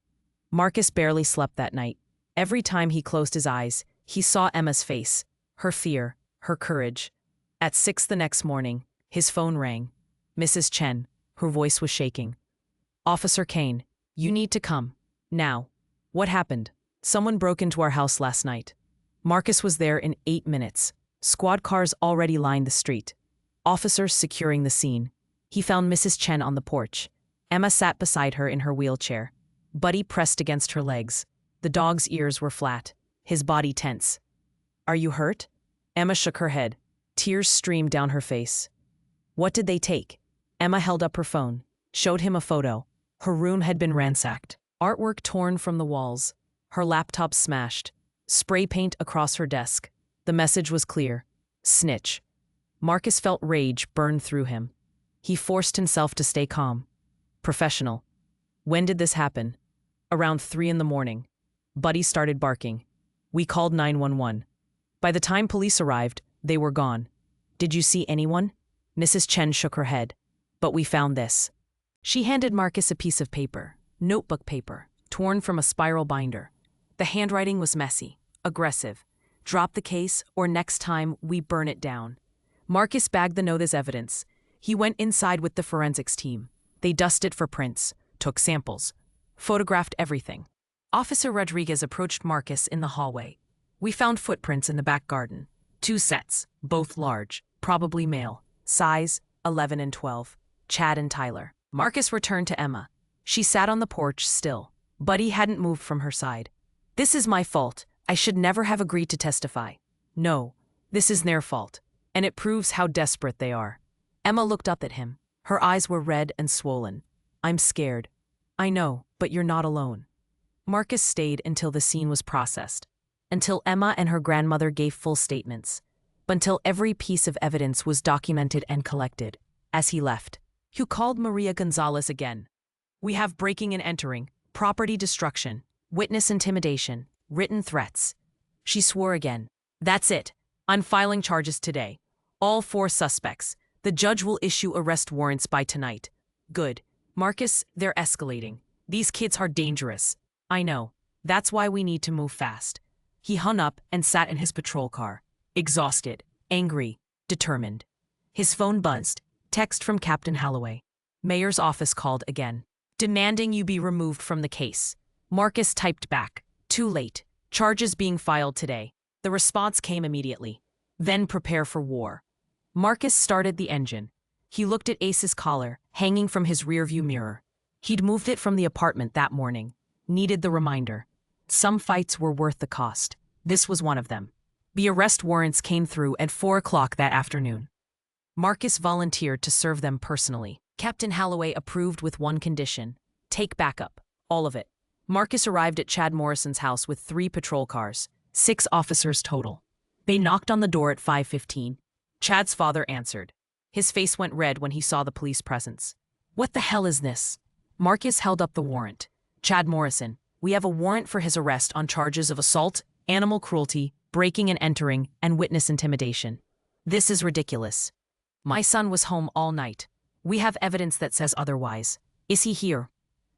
Marcus barely slept that night. Every time he closed his eyes, he saw Emma's face, her fear, her courage. At 6 the next morning, his phone rang. Mrs. Chen, Her voice was shaking. Officer Kane, you need to come. Now. What happened? Someone broke into our house last night. Marcus was there in 8 minutes. Squad cars already lined the street. Officers securing the scene. He found Mrs. Chen on the porch. Emma sat beside her in her wheelchair. Buddy pressed against her legs. The dog's ears were flat, his body tense. Are you hurt? Emma shook her head. Tears streamed down her face. What did they take? Emma held up her phone, showed him a photo. Her room had been ransacked. Artwork torn from the walls. Her laptop smashed. Spray paint across her desk. The message was clear. Snitch. Marcus felt rage burn through him. He forced himself to stay calm. Professional. When did this happen? Around 3 a.m. Buddy started barking. We called 911. By the time police arrived, they were gone. Did you see anyone? Mrs. Chen shook her head. But we found this. She handed Marcus a piece of paper, notebook paper, torn from a spiral binder. The handwriting was messy, aggressive. Drop the case, or next time we burn it down. Marcus bagged the note as evidence. He went inside with the forensics team. They dusted for prints, took samples, photographed everything. Officer Rodriguez approached Marcus in the hallway. We found footprints in the back garden. 2 sets, both large, probably male, size 11 and 12, Chad and Tyler. Marcus returned to Emma. She sat on the porch still. Buddy hadn't moved from her side. This is my fault. I should never have agreed to testify. No, this is their fault, and it proves how desperate they are. Emma looked up at him. Her eyes were red and swollen. I'm scared. I know, but you're not alone. Marcus stayed until the scene was processed, until Emma and her grandmother gave full statements, but until every piece of evidence was documented and collected. As he left, he called Maria Gonzalez again. We have breaking and entering, property destruction, witness intimidation, written threats. She swore again. That's it. I'm filing charges today. All 4 suspects. The judge will issue arrest warrants by tonight. Good. Marcus, they're escalating. These kids are dangerous. I know. That's why we need to move fast. He hung up and sat in his patrol car. Exhausted, angry, determined. His phone buzzed. Text from Captain Holloway. Mayor's office called again, demanding you be removed from the case. Marcus typed back. Too late. Charges being filed today. The response came immediately. Then prepare for war. Marcus started the engine. He looked at Ace's collar, hanging from his rearview mirror. He'd moved it from the apartment that morning. Needed the reminder. Some fights were worth the cost. This was one of them. The arrest warrants came through at 4 o'clock that afternoon. Marcus volunteered to serve them personally. Captain Holloway approved with one condition. Take backup. All of it. Marcus arrived at Chad Morrison's house with 3 patrol cars, 6 officers total. They knocked on the door at 5:15. Chad's father answered. His face went red when he saw the police presence. What the hell is this? Marcus held up the warrant. Chad Morrison, we have a warrant for his arrest on charges of assault, animal cruelty, breaking and entering, and witness intimidation. This is ridiculous. My son was home all night. We have evidence that says otherwise. Is he here?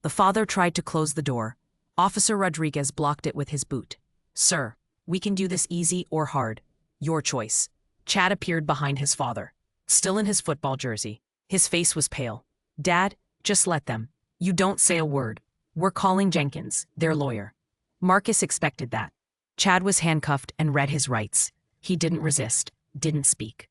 The father tried to close the door. Officer Rodriguez blocked it with his boot. Sir, we can do this easy or hard. Your choice. Chad appeared behind his father, still in his football jersey. His face was pale. Dad, just let them. You don't say a word. We're calling Jenkins, their lawyer. Marcus expected that. Chad was handcuffed and read his rights. He didn't resist, didn't speak.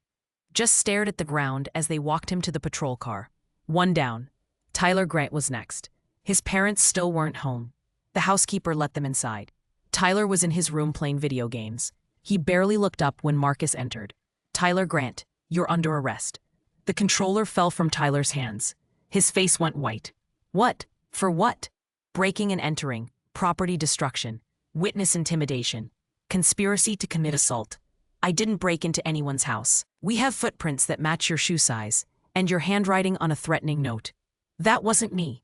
Just stared at the ground as they walked him to the patrol car. One down. Tyler Grant was next. His parents still weren't home. The housekeeper let them inside. Tyler was in his room playing video games. He barely looked up when Marcus entered. Tyler Grant, you're under arrest. The controller fell from Tyler's hands. His face went white. What? For what? Breaking and entering, property destruction, witness intimidation, conspiracy to commit assault. I didn't break into anyone's house. We have footprints that match your shoe size, and your handwriting on a threatening note. That wasn't me.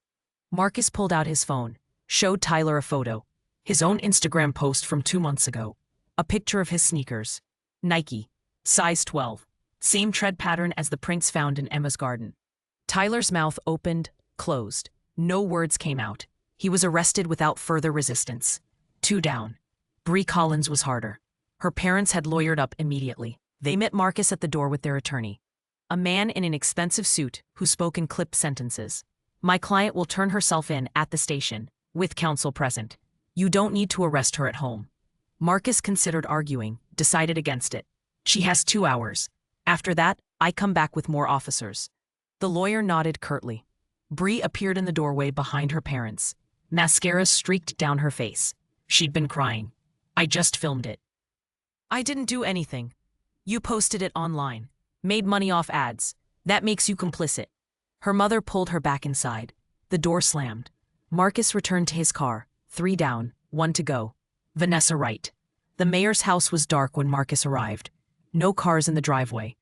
Marcus pulled out his phone, showed Tyler a photo. His own Instagram post from 2 months ago. A picture of his sneakers. Nike. Size 12. Same tread pattern as the prints found in Emma's garden. Tyler's mouth opened, closed. No words came out. He was arrested without further resistance. 2 down. Bree Collins was harder. Her parents had lawyered up immediately. They met Marcus at the door with their attorney. a man in an expensive suit who spoke in clipped sentences. My client will turn herself in at the station, with counsel present. You don't need to arrest her at home. Marcus considered arguing, decided against it. She has 2 hours. After that, I come back with more officers. The lawyer nodded curtly. Bree appeared in the doorway behind her parents. Mascara streaked down her face. She'd been crying. I just filmed it. I didn't do anything. You posted it online. Made money off ads. That makes you complicit. Her mother pulled her back inside. The door slammed. Marcus returned to his car. 3 down, 1 to go. Vanessa Wright. The mayor's house was dark when Marcus arrived. No cars in the driveway.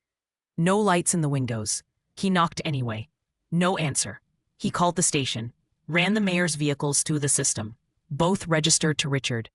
No lights in the windows. He knocked anyway. No answer. He called the station. Ran the mayor's vehicles through the system. Both registered to Richard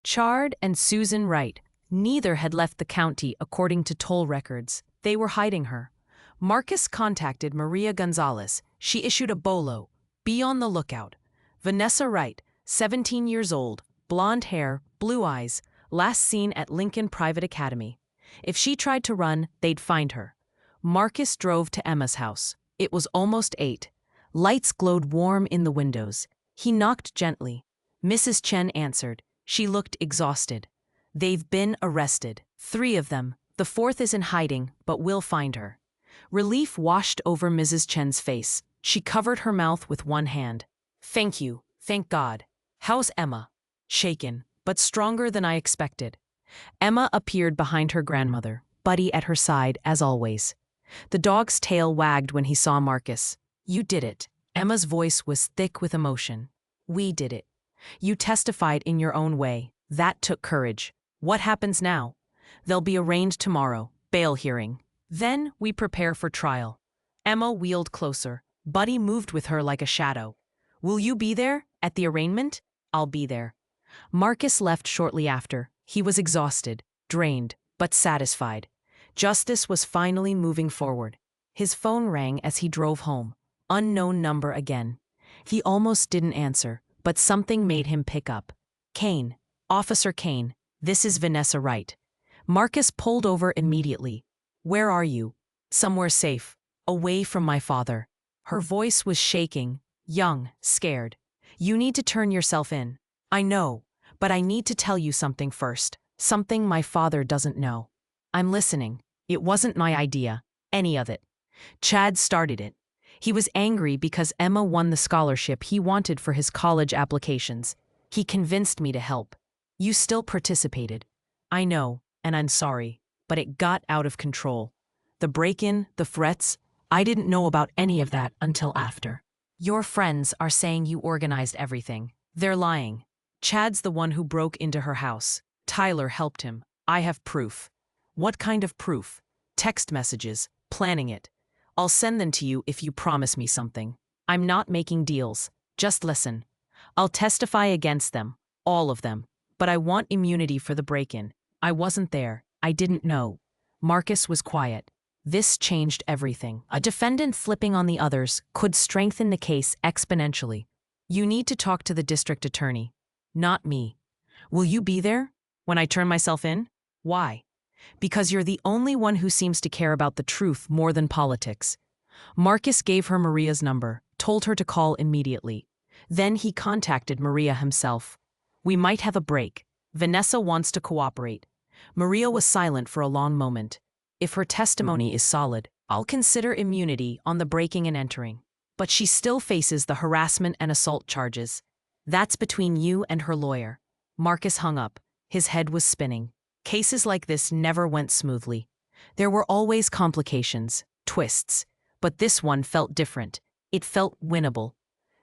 Chard and Susan Wright. Neither had left the county according to toll records. They were hiding her. Marcus contacted Maria Gonzalez. She issued a bolo. Be on the lookout. Vanessa Wright, 17 years old, blonde hair, blue eyes, last seen at Lincoln Private Academy. If she tried to run, they'd find her. Marcus drove to Emma's house. It was almost 8. Lights glowed warm in the windows. He knocked gently. Mrs. Chen answered. She looked exhausted. They've been arrested. 3 of them. The 4th is in hiding, but we'll find her. Relief washed over Mrs. Chen's face. She covered her mouth with one hand. Thank you. Thank God. How's Emma? Shaken, but stronger than I expected. Emma appeared behind her grandmother, Buddy at her side as always. The dog's tail wagged when he saw Marcus. You did it. Emma's voice was thick with emotion. We did it. You testified in your own way. That took courage. What happens now? They'll be arraigned tomorrow. Bail hearing. Then we prepare for trial. Emma wheeled closer. Buddy moved with her like a shadow. Will you be there? At the arraignment? I'll be there. Marcus left shortly after. He was exhausted, drained, but satisfied. Justice was finally moving forward. His phone rang as he drove home. Unknown number again. He almost didn't answer, but something made him pick up. Kane. Officer Kane. This is Vanessa Wright. Marcus pulled over immediately. Where are you? Somewhere safe. Away from my father. Her voice was shaking, young, scared. You need to turn yourself in. I know, but I need to tell you something first. Something my father doesn't know. I'm listening. It wasn't my idea. Any of it. Chad started it. He was angry because Emma won the scholarship he wanted for his college applications. He convinced me to help. You still participated. I know, and I'm sorry, but it got out of control. The break-in, the threats, I didn't know about any of that until after. Your friends are saying you organized everything. They're lying. Chad's the one who broke into her house. Tyler helped him. I have proof. What kind of proof? Text messages, planning it. I'll send them to you if you promise me something. I'm not making deals. Just listen. I'll testify against them, all of them. But I want immunity for the break-in. I wasn't there. I didn't know. Marcus was quiet. This changed everything. A defendant flipping on the others could strengthen the case exponentially. You need to talk to the district attorney. Not me. Will you be there? When I turn myself in? Why? Because you're the only one who seems to care about the truth more than politics. Marcus gave her Maria's number, told her to call immediately. Then he contacted Maria himself. We might have a break. Vanessa wants to cooperate. Maria was silent for a long moment. If her testimony is solid, I'll consider immunity on the breaking and entering. But she still faces the harassment and assault charges. That's between you and her lawyer. Marcus hung up. His head was spinning. Cases like this never went smoothly. There were always complications, twists. But this one felt different. It felt winnable.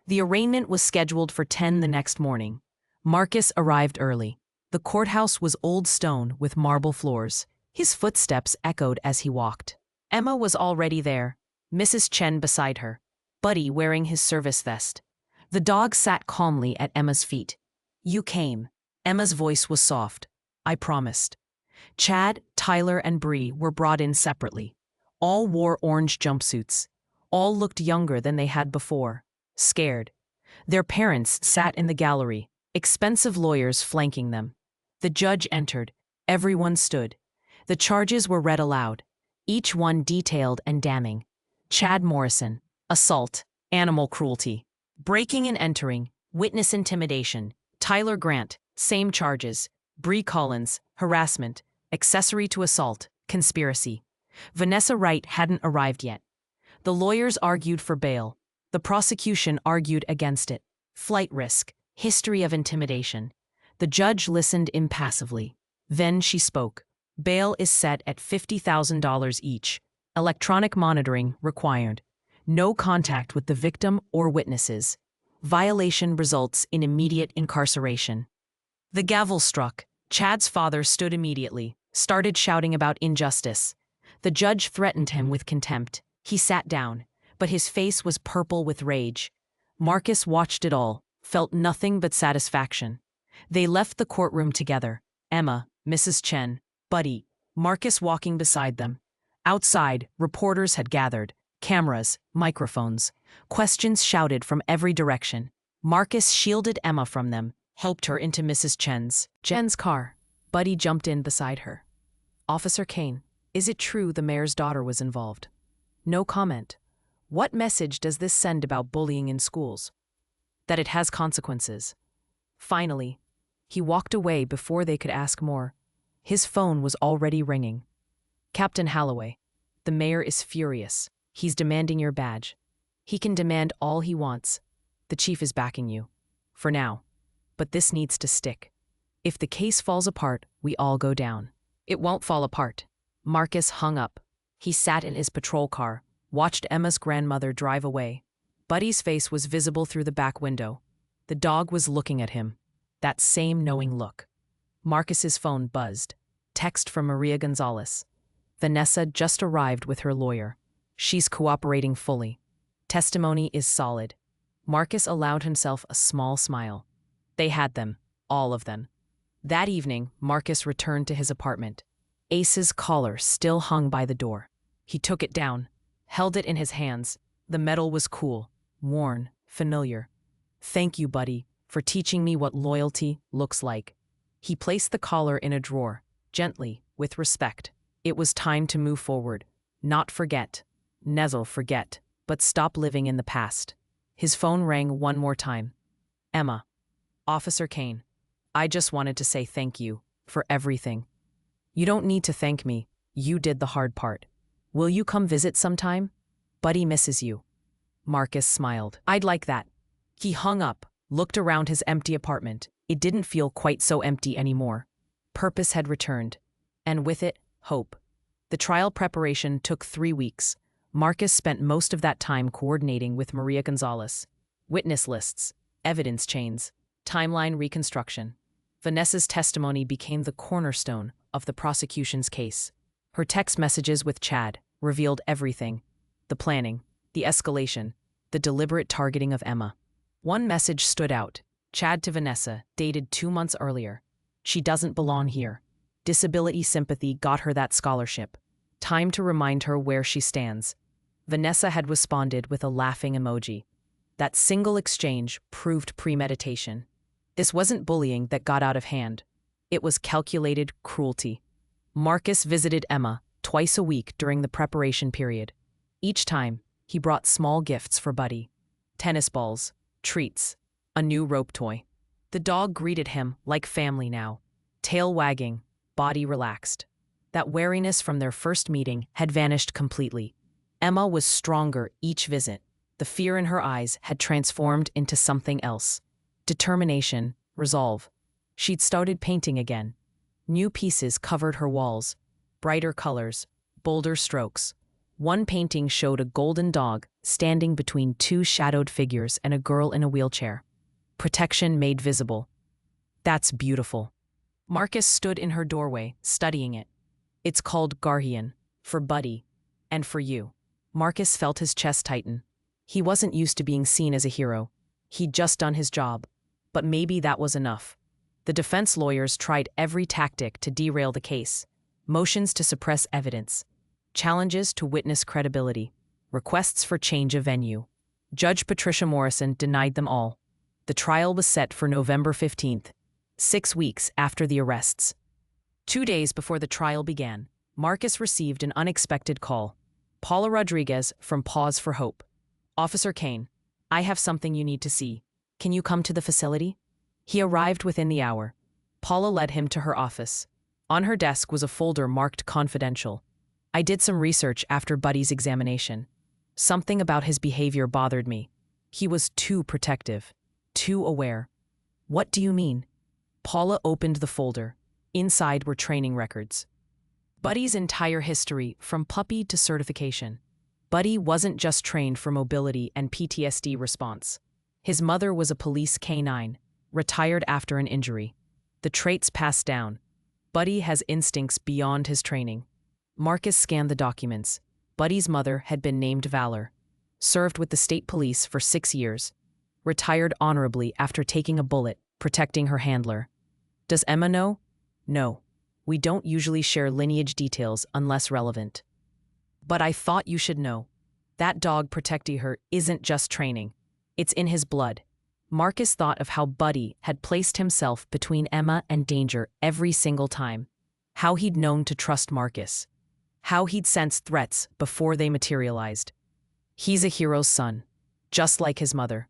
The arraignment was scheduled for 10 the next morning. Marcus arrived early. The courthouse was old stone with marble floors. His footsteps echoed as he walked. Emma was already there, Mrs. Chen beside her, Buddy wearing his service vest. The dog sat calmly at Emma's feet. You came. Emma's voice was soft. I promised. Chad, Tyler, and Bree were brought in separately. All wore orange jumpsuits. All looked younger than they had before, scared. Their parents sat in the gallery, expensive lawyers flanking them. The judge entered. Everyone stood. The charges were read aloud. each one detailed and damning. Chad Morrison, assault, animal cruelty, breaking and entering, witness intimidation. Tyler Grant, same charges. Bree Collins, harassment, accessory to assault, conspiracy. Vanessa Wright hadn't arrived yet. The lawyers argued for bail. The prosecution argued against it. Flight risk, history of intimidation. The judge listened impassively. Then she spoke. Bail is set at $50,000 each. Electronic monitoring required. No contact with the victim or witnesses. Violation results in immediate incarceration. The gavel struck. Chad's father stood immediately, started shouting about injustice. The judge threatened him with contempt. He sat down, but his face was purple with rage. Marcus watched it all, felt nothing but satisfaction. They left the courtroom together. Emma, Mrs. Chen, Buddy, Marcus walking beside them. Outside, reporters had gathered. Cameras, microphones. Questions shouted from every direction. Marcus shielded Emma from them, helped her into Mrs. Chen's car. Buddy jumped in beside her. Officer Kane, is it true the mayor's daughter was involved? No comment. What message does this send about bullying in schools? That it has consequences. Finally, he walked away before they could ask more. His phone was already ringing. Captain Holloway, the mayor is furious. He's demanding your badge. He can demand all he wants. The chief is backing you. For now. But this needs to stick. If the case falls apart, we all go down. It won't fall apart. Marcus hung up. He sat in his patrol car, watched Emma's grandmother drive away. Buddy's face was visible through the back window. The dog was looking at him. That same knowing look. Marcus's phone buzzed. Text from Maria Gonzalez. Vanessa just arrived with her lawyer. She's cooperating fully. Testimony is solid. Marcus allowed himself a small smile. They had them, all of them. That evening, Marcus returned to his apartment. Ace's collar still hung by the door. He took it down, held it in his hands. The metal was cool, worn, familiar. Thank you, Buddy, for teaching me what loyalty looks like. He placed the collar in a drawer, gently, with respect. It was time to move forward. Not forget. Never forget, but stop living in the past. His phone rang one more time. Emma. Officer Kane. I just wanted to say thank you for everything. You don't need to thank me. You did the hard part. Will you come visit sometime? Buddy misses you. Marcus smiled. I'd like that. He hung up, looked around his empty apartment. It didn't feel quite so empty anymore. Purpose had returned. And with it, hope. The trial preparation took 3 weeks. Marcus spent most of that time coordinating with Maria Gonzalez. Witness lists, evidence chains, timeline reconstruction. Vanessa's testimony became the cornerstone of the prosecution's case. Her text messages with Chad revealed everything. The planning, the escalation, the deliberate targeting of Emma. One message stood out. Chad to Vanessa, dated 2 months earlier. She doesn't belong here. Disability sympathy got her that scholarship. Time to remind her where she stands. Vanessa had responded with a laughing emoji. That single exchange proved premeditation. This wasn't bullying that got out of hand. It was calculated cruelty. Marcus visited Emma twice a week during the preparation period. Each time, he brought small gifts for Buddy. Tennis balls, treats, a new rope toy. The dog greeted him like family now. Tail wagging, body relaxed. That wariness from their first meeting had vanished completely. Emma was stronger each visit. The fear in her eyes had transformed into something else. Determination, resolve. She'd started painting again. New pieces covered her walls. Brighter colors, bolder strokes. One painting showed a golden dog standing between 2 shadowed figures and a girl in a wheelchair. Protection made visible. That's beautiful. Marcus stood in her doorway, studying it. It's called Garhian, for Buddy, and for you. Marcus felt his chest tighten. He wasn't used to being seen as a hero. He'd just done his job. But maybe that was enough. The defense lawyers tried every tactic to derail the case. Motions to suppress evidence. Challenges to witness credibility. Requests for change of venue. Judge Patricia Morrison denied them all. The trial was set for November 15th, 6 weeks after the arrests. 2 days before the trial began, Marcus received an unexpected call. Paula Rodriguez from Pause for Hope. Officer Kane, I have something you need to see. Can you come to the facility? He arrived within the hour. Paula led him to her office. On her desk was a folder marked confidential. I did some research after Buddy's examination. Something about his behavior bothered me. He was too protective, too aware. What do you mean? Paula opened the folder. Inside were training records. Buddy's entire history, from puppy to certification. Buddy wasn't just trained for mobility and PTSD response. His mother was a police K-9, retired after an injury. The traits passed down. Buddy has instincts beyond his training. Marcus scanned the documents. Buddy's mother had been named Valor, served with the state police for 6 years, retired honorably after taking a bullet, protecting her handler. Does Emma know? No. We don't usually share lineage details unless relevant. But I thought you should know. That dog protecting her isn't just training. It's in his blood. Marcus thought of how Buddy had placed himself between Emma and danger every single time. How he'd known to trust Marcus. How he'd sensed threats before they materialized. He's a hero's son, just like his mother.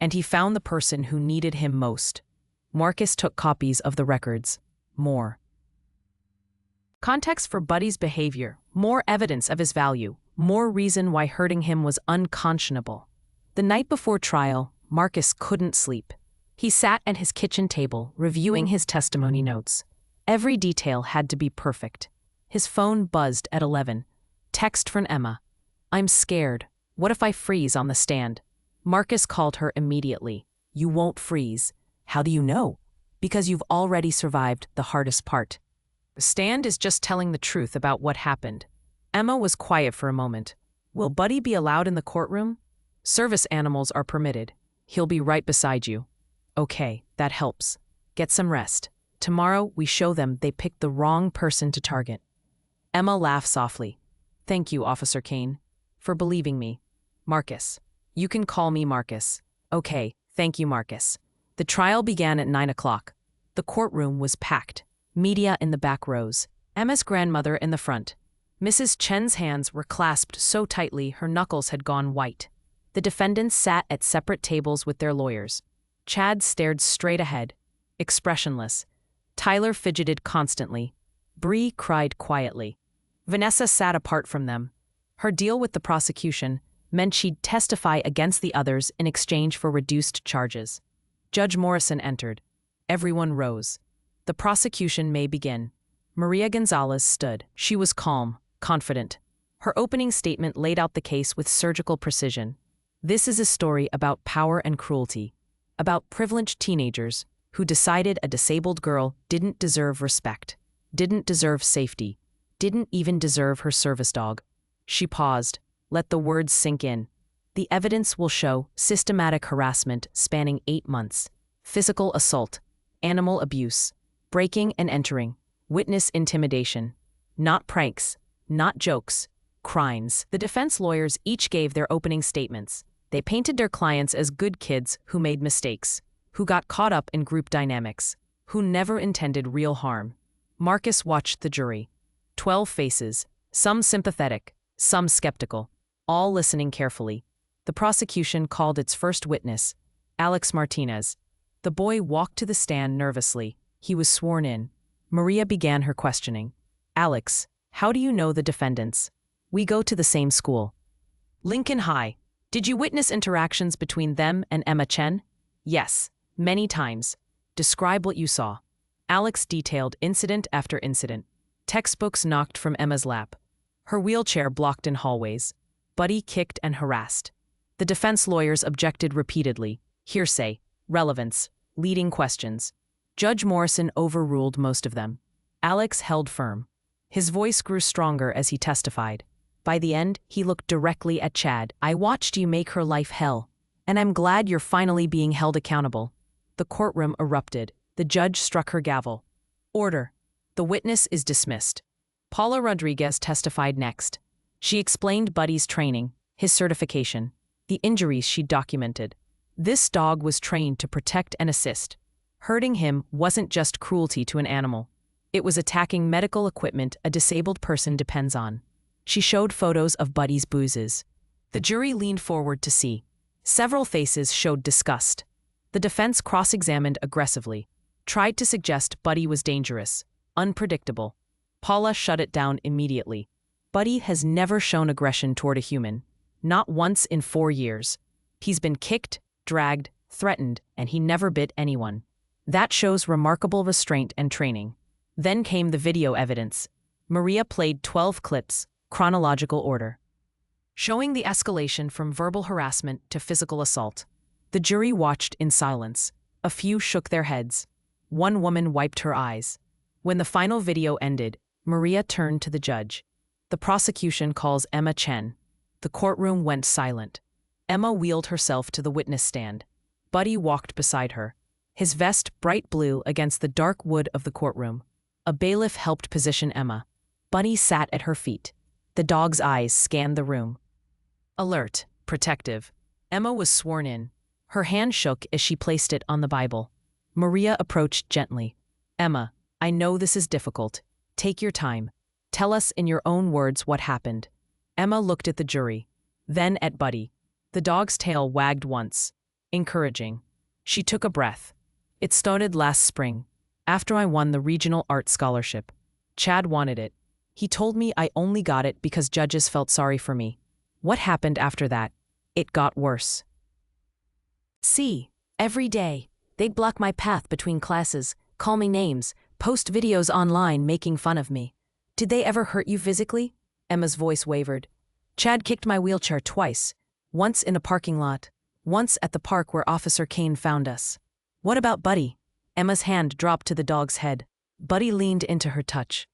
And he found the person who needed him most. Marcus took copies of the records. More context for Buddy's behavior, more evidence of his value, more reason why hurting him was unconscionable. The night before trial, Marcus couldn't sleep. He sat at his kitchen table, reviewing his testimony notes. Every detail had to be perfect. His phone buzzed at 11. Text from Emma. I'm scared. What if I freeze on the stand? Marcus called her immediately. You won't freeze. How do you know? Because you've already survived the hardest part. The stand is just telling the truth about what happened. Emma was quiet for a moment. Will Buddy be allowed in the courtroom? Service animals are permitted. He'll be right beside you. Okay, that helps. Get some rest. Tomorrow we show them they picked the wrong person to target. Emma laughed softly. Thank you, Officer Kane, for believing me. Marcus. You can call me Marcus. Okay, thank you, Marcus. The trial began at 9 o'clock. The courtroom was packed. Media in the back rows. Emma's grandmother in the front. Mrs. Chen's hands were clasped so tightly her knuckles had gone white. The defendants sat at separate tables with their lawyers. Chad stared straight ahead, expressionless. Tyler fidgeted constantly. Bree cried quietly. Vanessa sat apart from them. Her deal with the prosecution meant she'd testify against the others in exchange for reduced charges. Judge Morrison entered. Everyone rose. The prosecution may begin. Maria Gonzalez stood. She was calm, confident. Her opening statement laid out the case with surgical precision. This is a story about power and cruelty, about privileged teenagers who decided a disabled girl didn't deserve respect, didn't deserve safety, didn't even deserve her service dog. She paused, let the words sink in. The evidence will show systematic harassment spanning 8 months, physical assault, animal abuse, breaking and entering, witness intimidation. Not pranks, not jokes, crimes. The defense lawyers each gave their opening statements. They painted their clients as good kids who made mistakes, who got caught up in group dynamics, who never intended real harm. Marcus watched the jury. 12 faces, some sympathetic, some skeptical, all listening carefully. The prosecution called its first witness, Alex Martinez. The boy walked to the stand nervously. He was sworn in. Maria began her questioning. Alex, how do you know the defendants? We go to the same school. Lincoln High. Did you witness interactions between them and Emma Chen? Yes, many times. Describe what you saw. Alex detailed incident after incident. Textbooks knocked from Emma's lap. Her wheelchair blocked in hallways. Buddy kicked and harassed. The defense lawyers objected repeatedly. Hearsay, relevance, leading questions. Judge Morrison overruled most of them. Alex held firm. His voice grew stronger as he testified. By the end, he looked directly at Chad. I watched you make her life hell, and I'm glad you're finally being held accountable. The courtroom erupted. The judge struck her gavel. Order. The witness is dismissed. Paula Rodriguez testified next. She explained Buddy's training, his certification, the injuries she'd documented. This dog was trained to protect and assist. Hurting him wasn't just cruelty to an animal. It was attacking medical equipment a disabled person depends on. She showed photos of Buddy's bruises. The jury leaned forward to see. Several faces showed disgust. The defense cross-examined aggressively, tried to suggest Buddy was dangerous, unpredictable. Paula shut it down immediately. Buddy has never shown aggression toward a human. Not once in 4 years. He's been kicked, dragged, threatened, and he never bit anyone. That shows remarkable restraint and training. Then came the video evidence. Maria played 12 clips, chronological order, showing the escalation from verbal harassment to physical assault. The jury watched in silence. A few shook their heads. One woman wiped her eyes. When the final video ended, Maria turned to the judge. The prosecution calls Emma Chen. The courtroom went silent. Emma wheeled herself to the witness stand. Buddy walked beside her, his vest bright blue against the dark wood of the courtroom. A bailiff helped position Emma. Buddy sat at her feet. The dog's eyes scanned the room. Alert, protective. Emma was sworn in. Her hand shook as she placed it on the Bible. Maria approached gently. Emma, I know this is difficult. Take your time. Tell us in your own words what happened. Emma looked at the jury, then at Buddy. The dog's tail wagged once. Encouraging. She took a breath. It started last spring, after I won the regional art scholarship. Chad wanted it. He told me I only got it because judges felt sorry for me. What happened after that? It got worse. See, every day, they'd block my path between classes, call me names, post videos online making fun of me. Did they ever hurt you physically? Emma's voice wavered. Chad kicked my wheelchair twice, once in a parking lot, once at the park where Officer Kane found us. What about Buddy? Emma's hand dropped to the dog's head. Buddy leaned into her touch.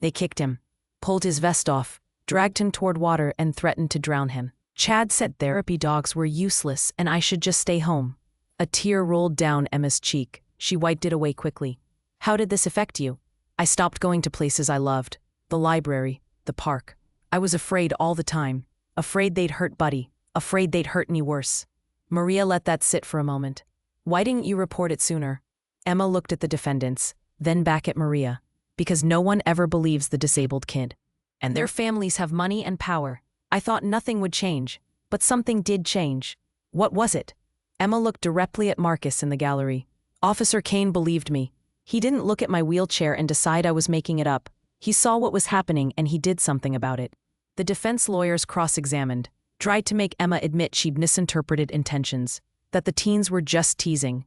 They kicked him, pulled his vest off, dragged him toward water and threatened to drown him. Chad said therapy dogs were useless and I should just stay home. A tear rolled down Emma's cheek. She wiped it away quickly. How did this affect you? I stopped going to places I loved. The library, the park. I was afraid all the time. Afraid they'd hurt Buddy. Afraid they'd hurt me worse. Maria let that sit for a moment. Why didn't you report it sooner? Emma looked at the defendants, then back at Maria. Because no one ever believes the disabled kid. And their families have money and power. I thought nothing would change, but something did change. What was it? Emma looked directly at Marcus in the gallery. Officer Kane believed me. He didn't look at my wheelchair and decide I was making it up. He saw what was happening and he did something about it. The defense lawyers cross-examined, tried to make Emma admit she'd misinterpreted intentions, that the teens were just teasing.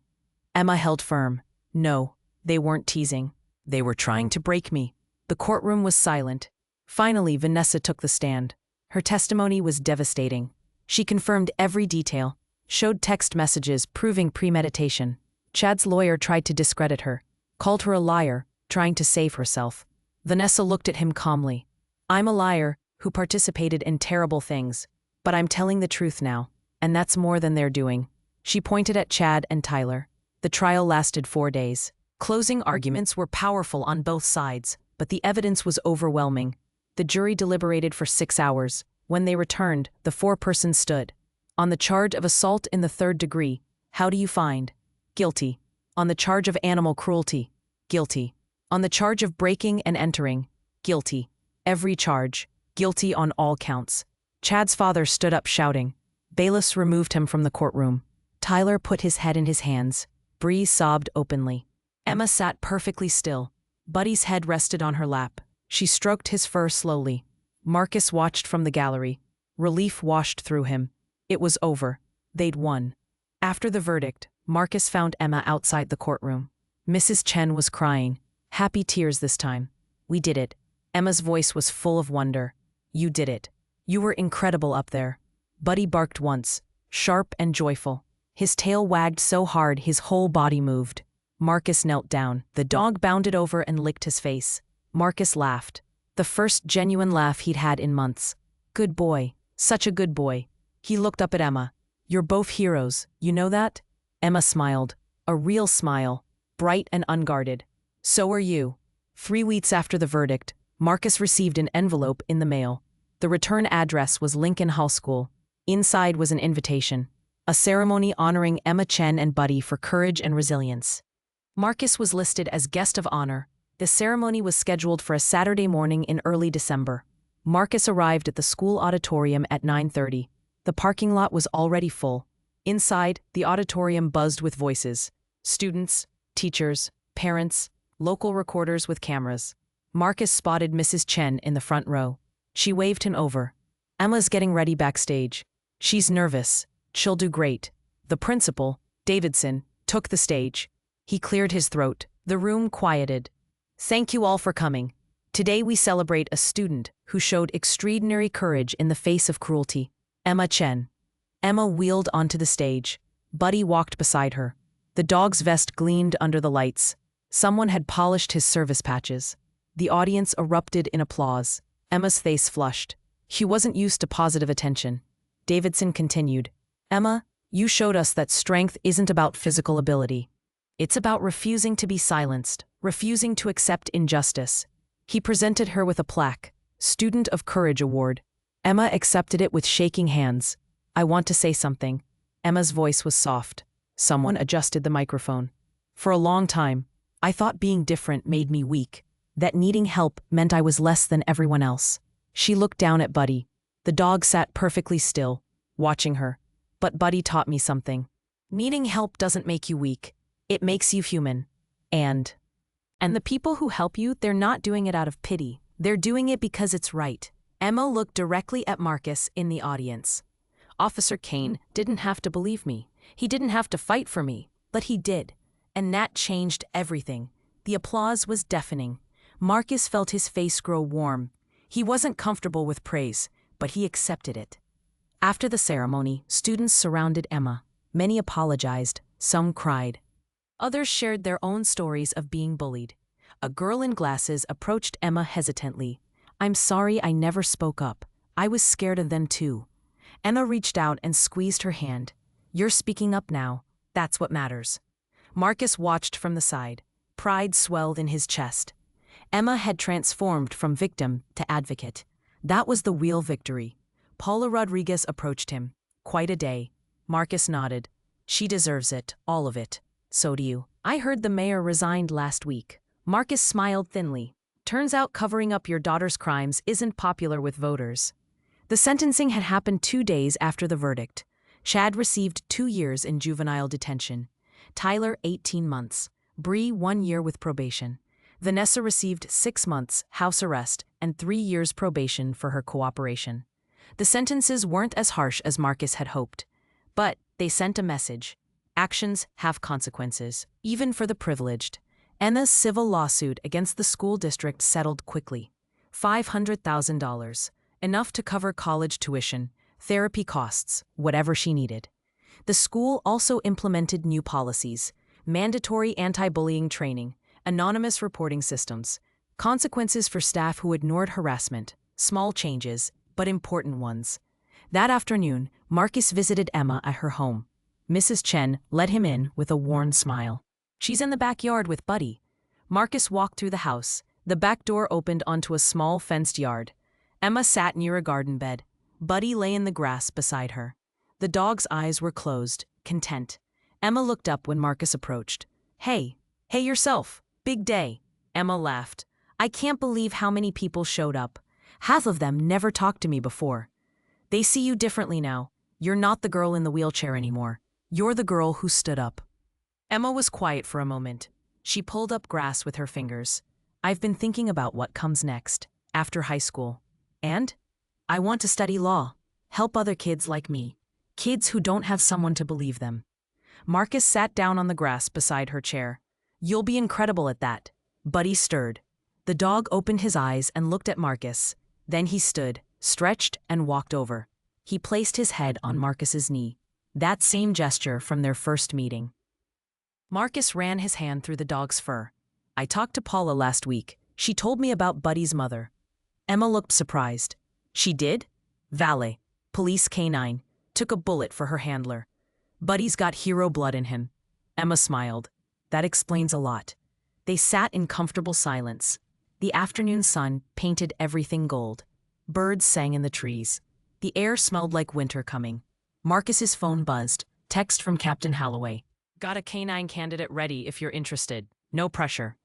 Emma held firm. No, they weren't teasing. They were trying to break me. The courtroom was silent. Finally, Vanessa took the stand. Her testimony was devastating. She confirmed every detail, showed text messages proving premeditation. Chad's lawyer tried to discredit her, called her a liar, trying to save herself. Vanessa looked at him calmly. I'm a liar who participated in terrible things, but I'm telling the truth now, and that's more than they're doing. She pointed at Chad and Tyler. The trial lasted 4 days. Closing arguments were powerful on both sides, but the evidence was overwhelming. The jury deliberated for 6 hours. When they returned, the 4 persons stood. On the charge of assault in the 3rd degree, how do you find? Guilty. On the charge of animal cruelty, guilty. On the charge of breaking and entering, guilty. Every charge, guilty on all counts. Chad's father stood up shouting. Bailiffs removed him from the courtroom. Tyler put his head in his hands. Bree sobbed openly. Emma sat perfectly still. Buddy's head rested on her lap. She stroked his fur slowly. Marcus watched from the gallery. Relief washed through him. It was over. They'd won. After the verdict, Marcus found Emma outside the courtroom. Mrs. Chen was crying. Happy tears this time. We did it. Emma's voice was full of wonder. You did it. You were incredible up there. Buddy barked once, sharp and joyful. His tail wagged so hard his whole body moved. Marcus knelt down. The dog bounded over and licked his face. Marcus laughed. The first genuine laugh he'd had in months. Good boy. Such a good boy. He looked up at Emma. You're both heroes, you know that? Emma smiled. A real smile. Bright and unguarded. So are you. 3 weeks after the verdict, Marcus received an envelope in the mail. The return address was Lincoln Hall School. Inside was an invitation. A ceremony honoring Emma Chen and Buddy for courage and resilience. Marcus was listed as guest of honor, The ceremony was scheduled for a Saturday morning in early December. Marcus arrived at the school auditorium at 9:30. The parking lot was already full. Inside, the auditorium buzzed with voices. Students, teachers, parents, local recorders with cameras. Marcus spotted Mrs. Chen in the front row. She waved him over. Emma's getting ready backstage. She's nervous. She'll do great. The principal, Davidson, took the stage. He cleared his throat. The room quieted. Thank you all for coming. Today we celebrate a student who showed extraordinary courage in the face of cruelty. Emma Chen. Emma wheeled onto the stage. Buddy walked beside her. The dog's vest gleamed under the lights. Someone had polished his service patches. The audience erupted in applause. Emma's face flushed. She wasn't used to positive attention. Davidson continued. Emma, you showed us that strength isn't about physical ability. It's about refusing to be silenced, refusing to accept injustice. He presented her with a plaque, Student of Courage Award. Emma accepted it with shaking hands. I want to say something. Emma's voice was soft. Someone adjusted the microphone. For a long time, I thought being different made me weak, that needing help meant I was less than everyone else. She looked down at Buddy. The dog sat perfectly still, watching her. But Buddy taught me something. Needing help doesn't make you weak. It makes you human. And the people who help you, they're not doing it out of pity. They're doing it because it's right. Emma looked directly at Marcus in the audience. Officer Kane didn't have to believe me. He didn't have to fight for me, but he did. And that changed everything. The applause was deafening. Marcus felt his face grow warm. He wasn't comfortable with praise, but he accepted it. After the ceremony, students surrounded Emma. Many apologized, some cried. Others shared their own stories of being bullied. A girl in glasses approached Emma hesitantly. I'm sorry I never spoke up. I was scared of them too. Emma reached out and squeezed her hand. You're speaking up now. That's what matters. Marcus watched from the side. Pride swelled in his chest. Emma had transformed from victim to advocate. That was the real victory. Paula Rodriguez approached him. Quite a day. Marcus nodded. She deserves it, all of it. So do you. I heard the mayor resigned last week. Marcus smiled thinly. Turns out covering up your daughter's crimes isn't popular with voters. The sentencing had happened 2 days after the verdict. Chad received 2 years in juvenile detention. Tyler 18 months. Bree 1 year with probation. Vanessa received 6 months house arrest and 3 years probation for her cooperation. The sentences weren't as harsh as Marcus had hoped, but they sent a message. Actions have consequences, even for the privileged. Emma's civil lawsuit against the school district settled quickly. $500,000, enough to cover college tuition, therapy costs, whatever she needed. The school also implemented new policies, mandatory anti-bullying training, anonymous reporting systems, consequences for staff who ignored harassment, small changes, but important ones. That afternoon, Marcus visited Emma at her home. Mrs. Chen let him in with a worn smile. She's in the backyard with Buddy. Marcus walked through the house. The back door opened onto a small fenced yard. Emma sat near a garden bed. Buddy lay in the grass beside her. The dog's eyes were closed, content. Emma looked up when Marcus approached. Hey yourself. Big day. Emma laughed. I can't believe how many people showed up. Half of them never talked to me before. They see you differently now. You're not the girl in the wheelchair anymore. You're the girl who stood up. Emma was quiet for a moment. She pulled up grass with her fingers. I've been thinking about what comes next, after high school. And I want to study law, help other kids like me, kids who don't have someone to believe them. Marcus sat down on the grass beside her chair. You'll be incredible at that. Buddy stirred. The dog opened his eyes and looked at Marcus. Then he stood, stretched, and walked over. He placed his head on Marcus's knee. That same gesture from their first meeting. Marcus ran his hand through the dog's fur. I talked to Paula last week. She told me about Buddy's mother. Emma looked surprised. She did? Valet, police canine, took a bullet for her handler. Buddy's got hero blood in him. Emma smiled. That explains a lot. They sat in comfortable silence. The afternoon sun painted everything gold. Birds sang in the trees. The air smelled like winter coming. Marcus's phone buzzed. Text from Captain Holloway. Got a canine candidate ready if you're interested. No pressure.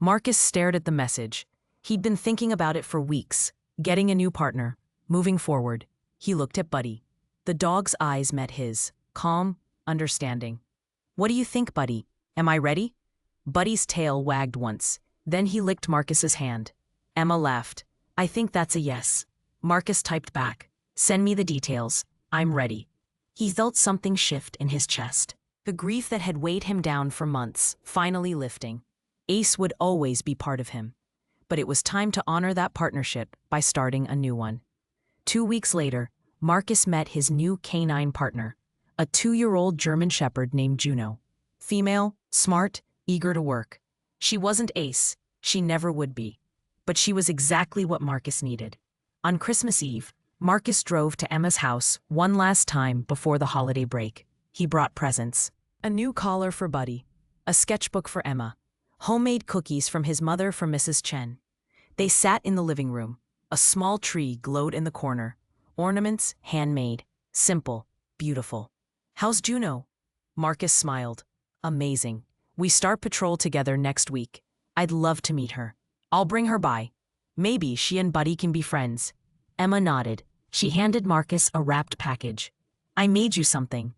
Marcus stared at the message. He'd been thinking about it for weeks, getting a new partner, moving forward. He looked at Buddy. The dog's eyes met his, calm, understanding. "What do you think, Buddy? Am I ready?" Buddy's tail wagged once. Then he licked Marcus's hand. Emma laughed. "I think that's a yes." Marcus typed back. "Send me the details. I'm ready." He felt something shift in his chest. The grief that had weighed him down for months, finally lifting. Ace would always be part of him. But it was time to honor that partnership by starting a new one. 2 weeks later, Marcus met his new canine partner, a 2-year-old German Shepherd named Juno. Female, smart, eager to work. She wasn't Ace. She never would be. But she was exactly what Marcus needed. On Christmas Eve, Marcus drove to Emma's house one last time before the holiday break. He brought presents. A new collar for Buddy, a sketchbook for Emma, homemade cookies from his mother for Mrs. Chen. They sat in the living room. A small tree glowed in the corner. Ornaments, handmade, simple, beautiful. "How's Juno?" Marcus smiled. "Amazing. We start patrol together next week. I'd love to meet her. I'll bring her by. Maybe she and Buddy can be friends." Emma nodded. She handed Marcus a wrapped package. "I made you something."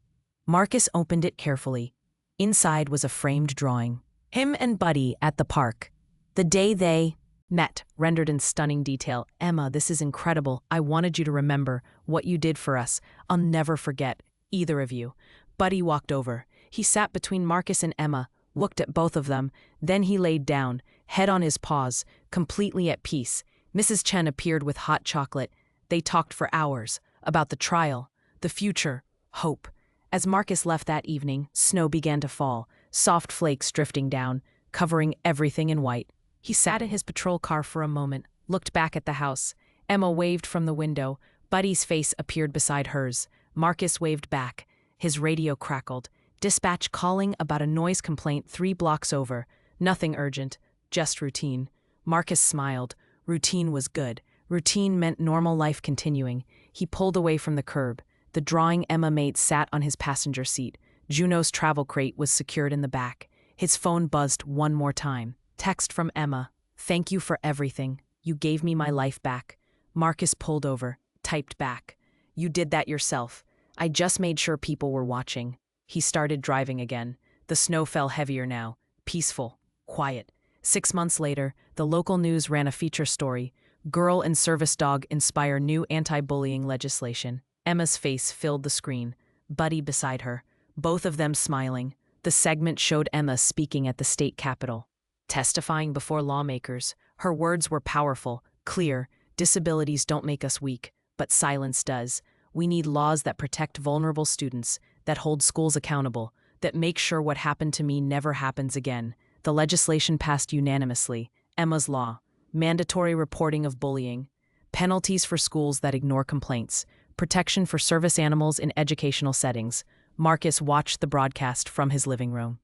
Marcus opened it carefully. Inside was a framed drawing. Him and Buddy at the park. The day they met, rendered in stunning detail. "Emma, this is incredible. I wanted you to remember what you did for us. I'll never forget, either of you." Buddy walked over. He sat between Marcus and Emma, looked at both of them. Then he laid down, head on his paws, completely at peace. Mrs. Chen appeared with hot chocolate. They talked for hours about the trial, the future, hope. As Marcus left that evening, snow began to fall, soft flakes drifting down, covering everything in white. He sat in his patrol car for a moment, looked back at the house. Emma waved from the window. Buddy's face appeared beside hers. Marcus waved back. His radio crackled. Dispatch calling about a noise complaint 3 blocks over. Nothing urgent, just routine. Marcus smiled. Routine was good. Routine meant normal life continuing. He pulled away from the curb. The drawing Emma made sat on his passenger seat. Juno's travel crate was secured in the back. His phone buzzed one more time. Text from Emma. "Thank you for everything. You gave me my life back." Marcus pulled over, typed back. "You did that yourself. I just made sure people were watching." He started driving again. The snow fell heavier now. Peaceful. Quiet. 6 months later, the local news ran a feature story. Girl and service dog inspire new anti-bullying legislation. Emma's face filled the screen. Buddy beside her. Both of them smiling. The segment showed Emma speaking at the state capitol. Testifying before lawmakers. Her words were powerful, clear. "Disabilities don't make us weak, but silence does. We need laws that protect vulnerable students, that hold schools accountable, that make sure what happened to me never happens again." The legislation passed unanimously. Emma's law. Mandatory reporting of bullying. Penalties for schools that ignore complaints. Protection for service animals in educational settings. Marcus watched the broadcast from his living room.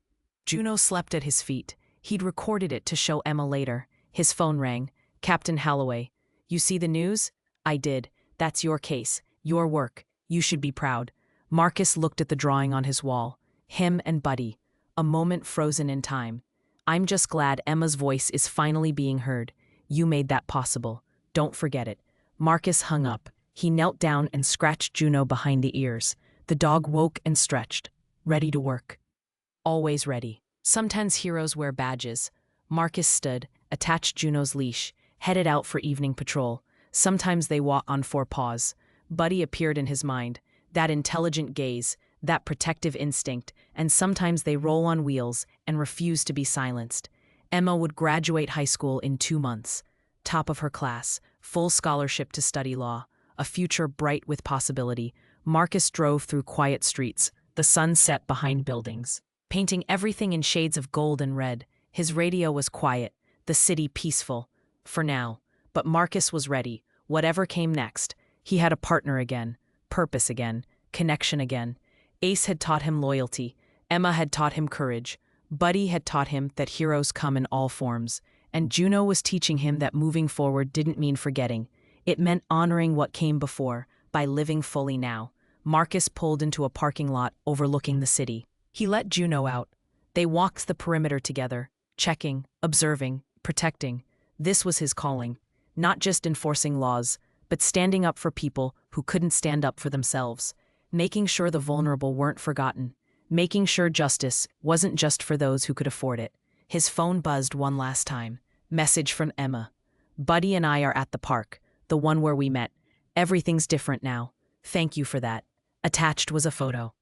Juno slept at his feet. He'd recorded it to show Emma later. His phone rang. "Captain Holloway. You see the news?" "I did. That's your case. Your work. You should be proud." Marcus looked at the drawing on his wall. Him and Buddy. A moment frozen in time. "I'm just glad Emma's voice is finally being heard. You made that possible. Don't forget it." Marcus hung up. He knelt down and scratched Juno behind the ears. The dog woke and stretched. Ready to work. Always ready. Sometimes heroes wear badges. Marcus stood, attached Juno's leash, headed out for evening patrol. Sometimes they walk on 4 paws. Buddy appeared in his mind. That intelligent gaze, that protective instinct, and sometimes they roll on wheels and refuse to be silenced. Emma would graduate high school in 2 months. Top of her class, full scholarship to study law, a future bright with possibility. Marcus drove through quiet streets, the sun set behind buildings, painting everything in shades of gold and red. His radio was quiet, the city peaceful. For now. But Marcus was ready, whatever came next. He had a partner again, purpose again, connection again. Ace had taught him loyalty. Emma had taught him courage. Buddy had taught him that heroes come in all forms. And Juno was teaching him that moving forward didn't mean forgetting. It meant honoring what came before, by living fully now. Marcus pulled into a parking lot overlooking the city. He let Juno out. They walked the perimeter together, checking, observing, protecting. This was his calling. Not just enforcing laws, but standing up for people who couldn't stand up for themselves. Making sure the vulnerable weren't forgotten. Making sure justice wasn't just for those who could afford it. His phone buzzed one last time. Message from Emma. Buddy and I are at the park, the one where we met. Everything's different now. Thank you for that. Attached was a photo.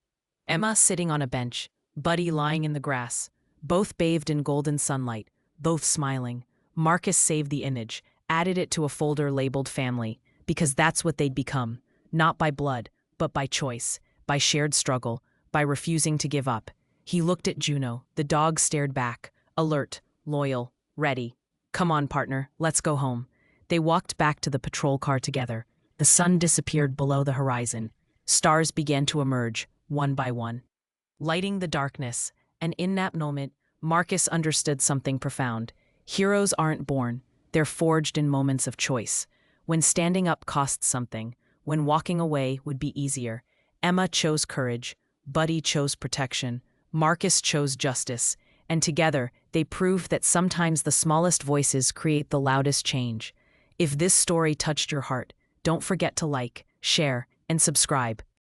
Emma sitting on a bench, Buddy lying in the grass, both bathed in golden sunlight, both smiling. Marcus saved the image, added it to a folder labeled family, because that's what they'd become, not by blood, but by choice, by shared struggle, by refusing to give up. He looked at Juno. The dog stared back, alert, loyal, ready. Come on, partner, let's go home. They walked back to the patrol car together. The sun disappeared below the horizon. Stars began to emerge, one by one, lighting the darkness, and in that moment, Marcus understood something profound. Heroes aren't born, they're forged in moments of choice. When standing up costs something, when walking away would be easier. Emma chose courage, Buddy chose protection, Marcus chose justice, and together they proved that sometimes the smallest voices create the loudest change. If this story touched your heart, don't forget to like, share, and subscribe.